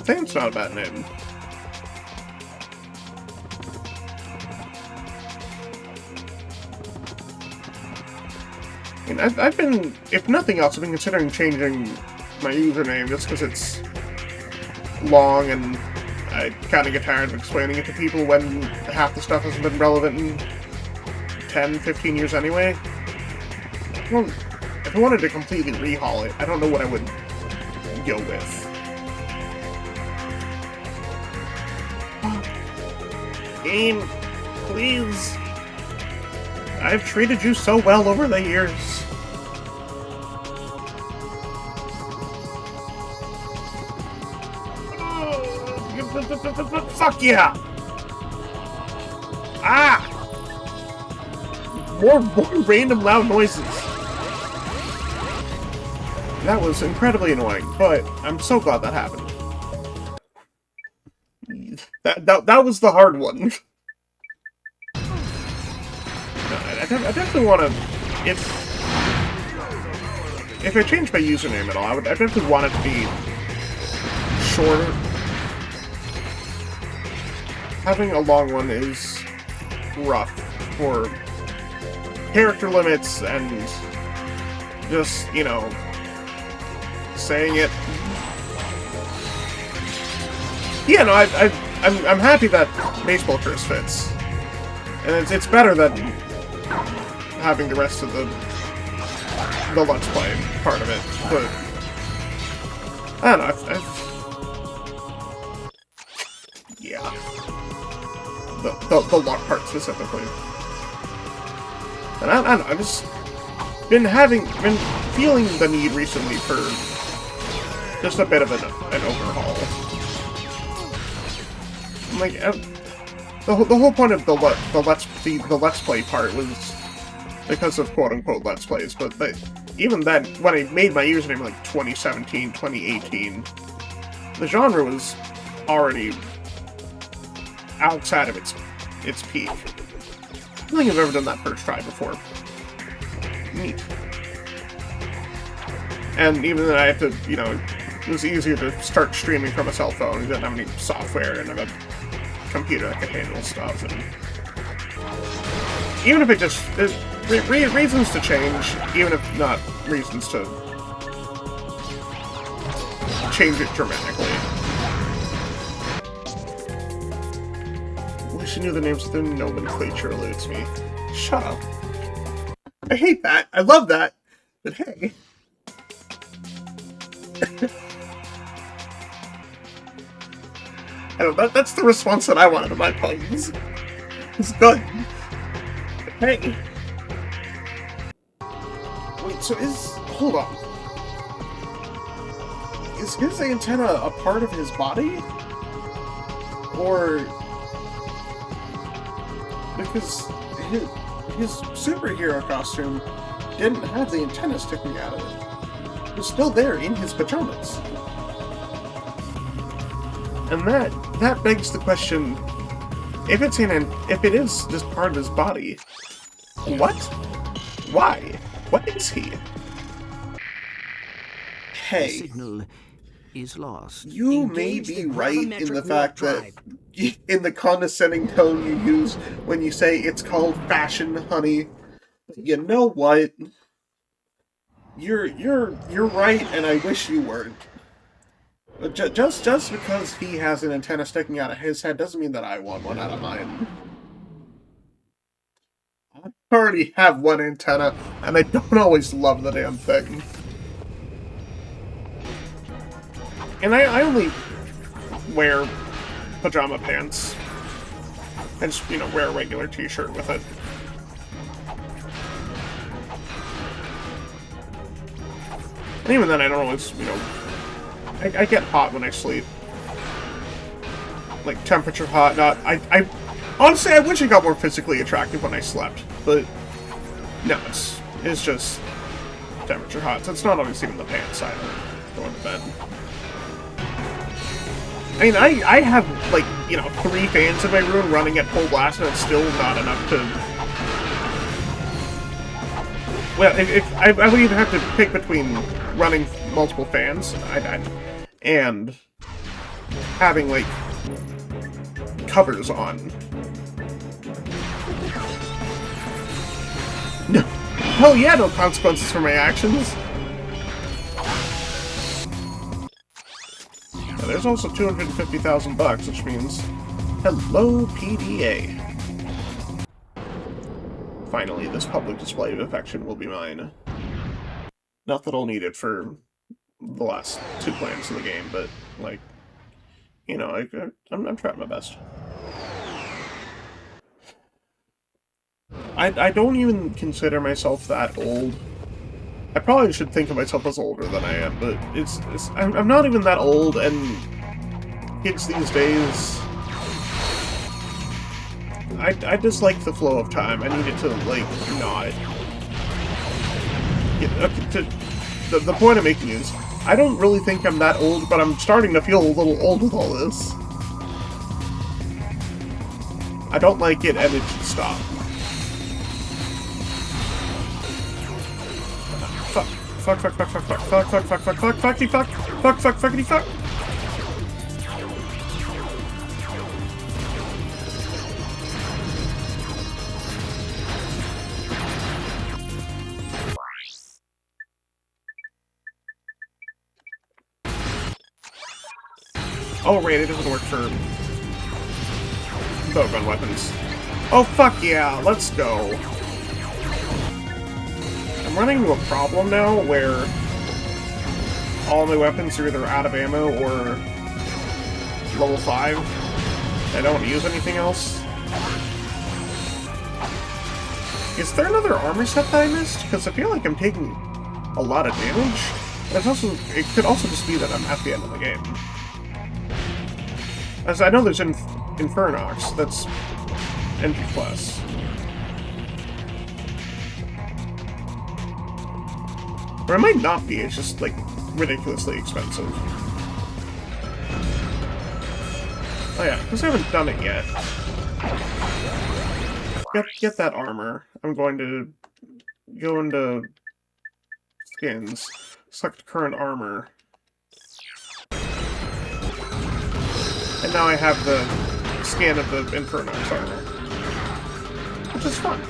Thane's not a bad name. I mean, I've been, if nothing else, I've been considering changing my username just because it's long and I kind of get tired of explaining it to people when half the stuff hasn't been relevant in 10, 15 years anyway. Well, if I wanted to completely rehaul it, I don't know what I would go with. Game, please. I've treated you so well over the years. Fuck yeah! Ah! More random loud noises. That was incredibly annoying, but I'm so glad that happened. That was the hard one. I definitely want to... If I change my username at all, I definitely want it to be shorter. Having a long one is rough for character limits and just, you know, saying it. Yeah, no, I'm happy that baseball curse fits, and it's better than having the rest of the Let's Play part of it. But I don't know. Yeah, the luck part specifically, and I don't know. I've just been feeling the need recently for just a bit of an overhaul. Like, the whole point of the Let's Play part was because of quote-unquote Let's Plays, but even then, when I made my username like 2017, 2018, the genre was already outside of its peak. I don't think I've ever done that first try before. Neat. And even then I have to, you know, it was easier to start streaming from a cell phone. You didn't have any software and have a computer that could handle stuff. And even if it just... There's reasons to change, even if not reasons to change it dramatically. Wish I knew the names of the nomenclature eludes me. Shut up. I hate that. I love that. But hey. I don't know, that's the response that I wanted to my puns. It's good. But hey. Wait, so hold on. Is his antenna a part of his body? Or... Because his superhero costume didn't have the antenna sticking out of it. It was still there in his pajamas. And that begs the question, if it is just part of his body, what? Why? What is he? Hey. The signal is lost. You may be right in the fact that in the condescending tone you use when you say it's called fashion, honey. But you know what? You're right, and I wish you weren't. Just because he has an antenna sticking out of his head doesn't mean that I want one out of mine. I already have one antenna, and I don't always love the damn thing. And I only wear pajama pants. And just, you know, wear a regular t-shirt with it. And even then, I don't always, you know... I get hot when I sleep. Like, temperature hot, not... I honestly, I wish I got more physically attractive when I slept. But, no, it's just temperature hot. So it's not always even the pants side of going to bed. I mean, I have, like, you know, 3 fans in my room running at full blast, and it's still not enough to... Well, if I would even have to pick between running multiple fans, and having, like, covers on. No. Hell yeah, no consequences for my actions! Now, there's also $250,000, which means, hello, PDA. Finally, this public display of affection will be mine. Not that I'll need it for the last 2 planets of the game, but, like, you know, I'm trying my best. I don't even consider myself that old. I probably should think of myself as older than I am, but I'm not even that old, and kids these days... I dislike the flow of time. I need it to, like, not... The point I'm making is, I don't really think I'm that old, but I'm starting to feel a little old with all this. I don't like it, and it should stop. Fuck. Fuck, fuck, fuck, fuck, fuck, fuck, fuck, fuck, fuck, fuck, fucky, fuck, fuck, fuck, fuckity, fuck. Oh, right, it doesn't work for bowgun weapons. Oh, fuck yeah, let's go. I'm running into a problem now where all my weapons are either out of ammo or level 5. I don't want to use anything else. Is there another armor set that I missed? Because I feel like I'm taking a lot of damage. It could also just be that I'm at the end of the game. As I know there's Infernox, that's entry class. Or it might not be, it's just, like, ridiculously expensive. Oh yeah, because I haven't done it yet. Get that armor. I'm going to go into skins, select current armor. And now I have the scan of the Infernox armor. Which is fun.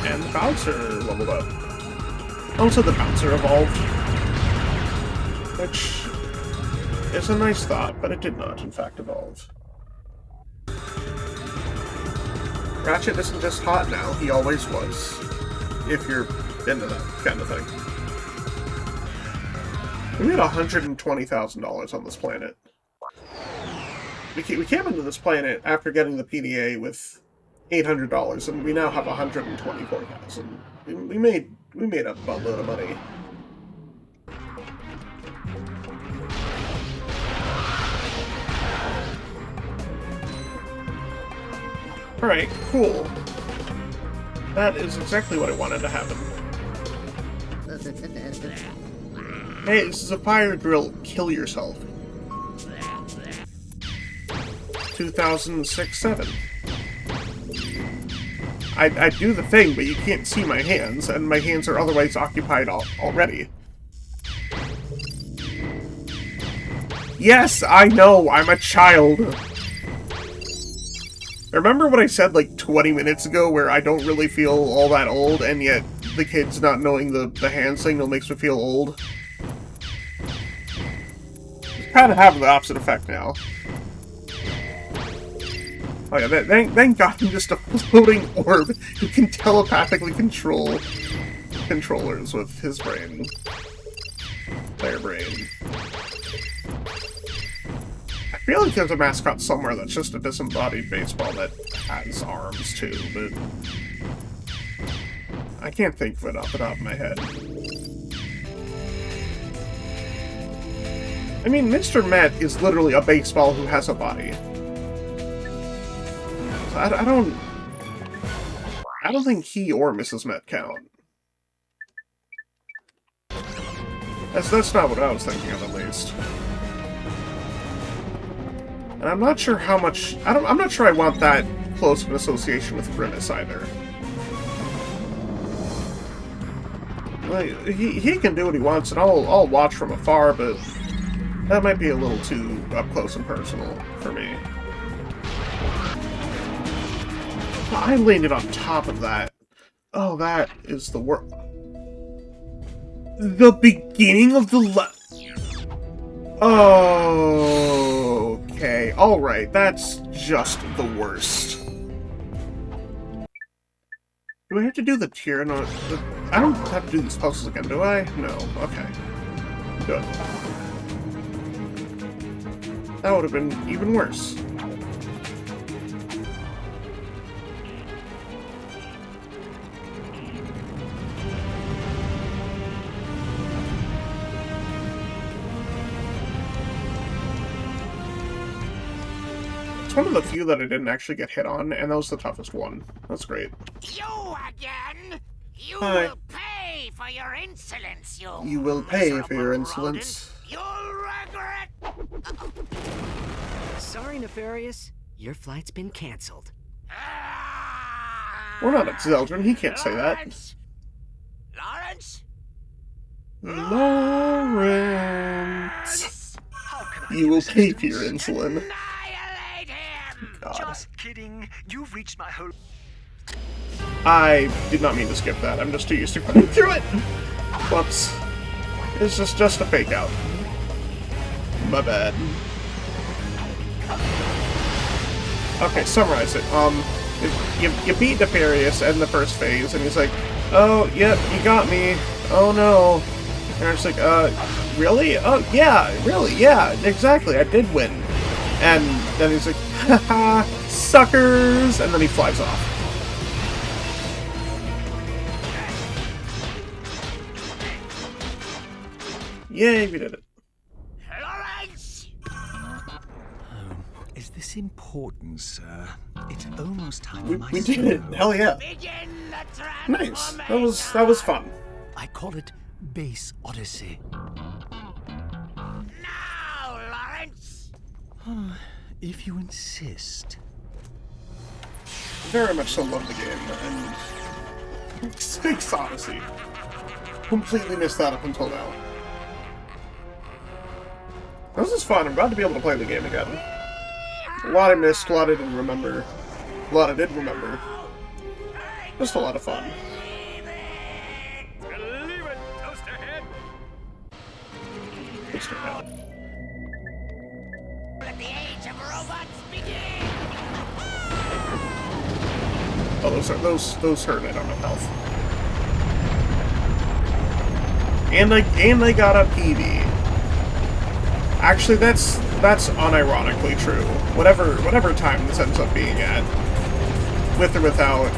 And the Bouncer leveled up. Also the Bouncer evolved. Which is a nice thought, but it did not, in fact, evolve. Ratchet isn't just hot now, he always was. If you're into that kind of thing. We made $120,000 on this planet. We came into this planet after getting the PDA with $800, and we now have $124,000. We made a buttload of money. Alright, cool. That is exactly what I wanted to happen. Hey, this is a fire drill. Kill yourself. 2006-7. I do the thing, but you can't see my hands, and my hands are otherwise occupied already. Yes, I know, I'm a child. Remember what I said like 20 minutes ago where I don't really feel all that old, and yet the kids not knowing the hand signal makes me feel old? It's kind of having the opposite effect now. Oh yeah, thank God I'm just a floating orb who can telepathically control controllers with his brain. Their brain. I feel like there's a mascot somewhere that's just a disembodied baseball that has arms too, but I can't think of it off the top of my head. I mean, Mr. Met is literally a baseball who has a body. So I don't think he or Mrs. Met count. That's not what I was thinking of, at least. And I'm not sure how much... I'm not sure I want that close of an association with Grimace, either. Like, he can do what he wants, and I'll watch from afar, but that might be a little too up close and personal for me. I landed on top of that. Oh, that is the worst. The beginning of the Oh, okay. Alright, that's just the worst. Do I have to do the tier? No, I don't have to do these puzzles again, do I? No. Okay. Good. That would have been even worse. One of the few that I didn't actually get hit on, and that was the toughest one. That's great. You again? You Hi. will pay for your insolence, You will pay for your insolence. You'll regret. Sorry, Nefarious. Your flight's been cancelled. We're not at Zeldrin, he can't say that. Lawrence? Lawrence! You will pay for your insulin. God. Just kidding. You've reached my whole... I did not mean to skip that. I'm just too used to running through it. Whoops. It's just a fake out. My bad. Okay, summarize it. You beat Nefarious in the first phase, and he's like, oh, yep, you got me. Oh no. And it's like, really? Oh, yeah, really, yeah, exactly, I did win. And then he's like, haha, suckers! And then he flies off. Yay, we did it. Is this important, sir? It's almost time for my We did it. Hell yeah. Nice. That was fun. I call it Base Odyssey. Now, Lawrence! If you insist. Very much so love the game, and Space Odyssey. Completely missed that up until now. This is fun. I'm glad to be able to play the game again. A lot I missed, a lot I didn't remember. A lot I did remember. Just a lot of fun. Leave it, Toasterhead! Toasterhead. Let the age of robots begin! Oh, those hurt. I don't have health. And I got a PV. Actually, that's unironically true. Whatever time this ends up being at, with or without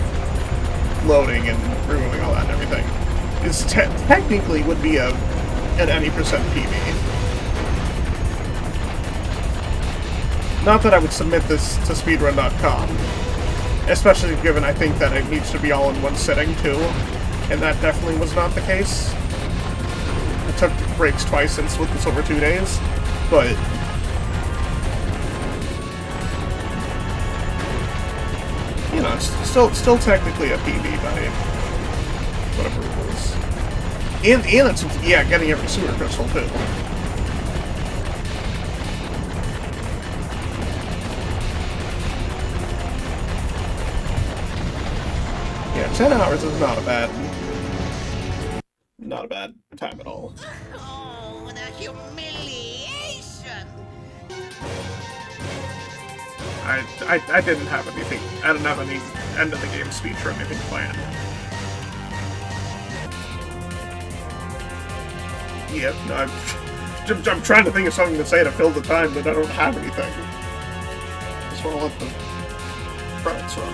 loading and removing all that and everything, is technically would be an any percent PV. Not that I would submit this to speedrun.com, especially given I think that it needs to be all in one sitting too, and that definitely was not the case. I took breaks twice and split this over 2 days. But you know, it's still technically a PB by whatever it was. And it's getting every sewer crystal too. Yeah, 10 hours is not a bad time at all. Oh, the humiliation! I didn't have anything. I didn't have any end of the game speech or anything planned. Yeah, no, I'm trying to think of something to say to fill the time, but I don't have anything. Just want to let the credits run.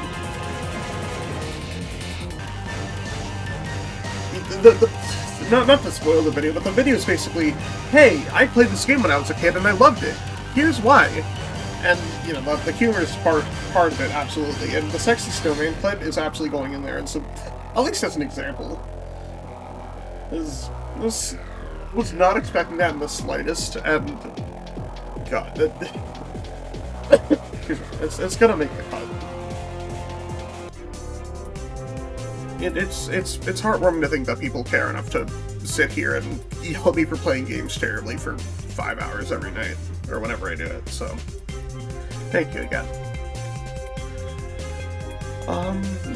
Not to spoil the video, but the video is basically, hey, I played this game when I was a kid and I loved it. Here's why. And, you know, the humorous part of it, absolutely. And the sexy snowman clip is absolutely going in there, and so, at least as an example. Was not expecting that in the slightest, and God, it's gonna make the cut. It's heartwarming to think that people care enough to sit here and yell at me for playing games terribly for 5 hours every night, or whenever I do it, so thank you again.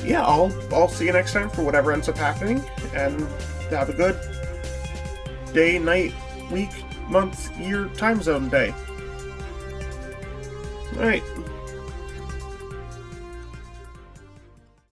Yeah, I'll see you next time for whatever ends up happening, and have a good day, night, week, month, year, time zone day. Alright.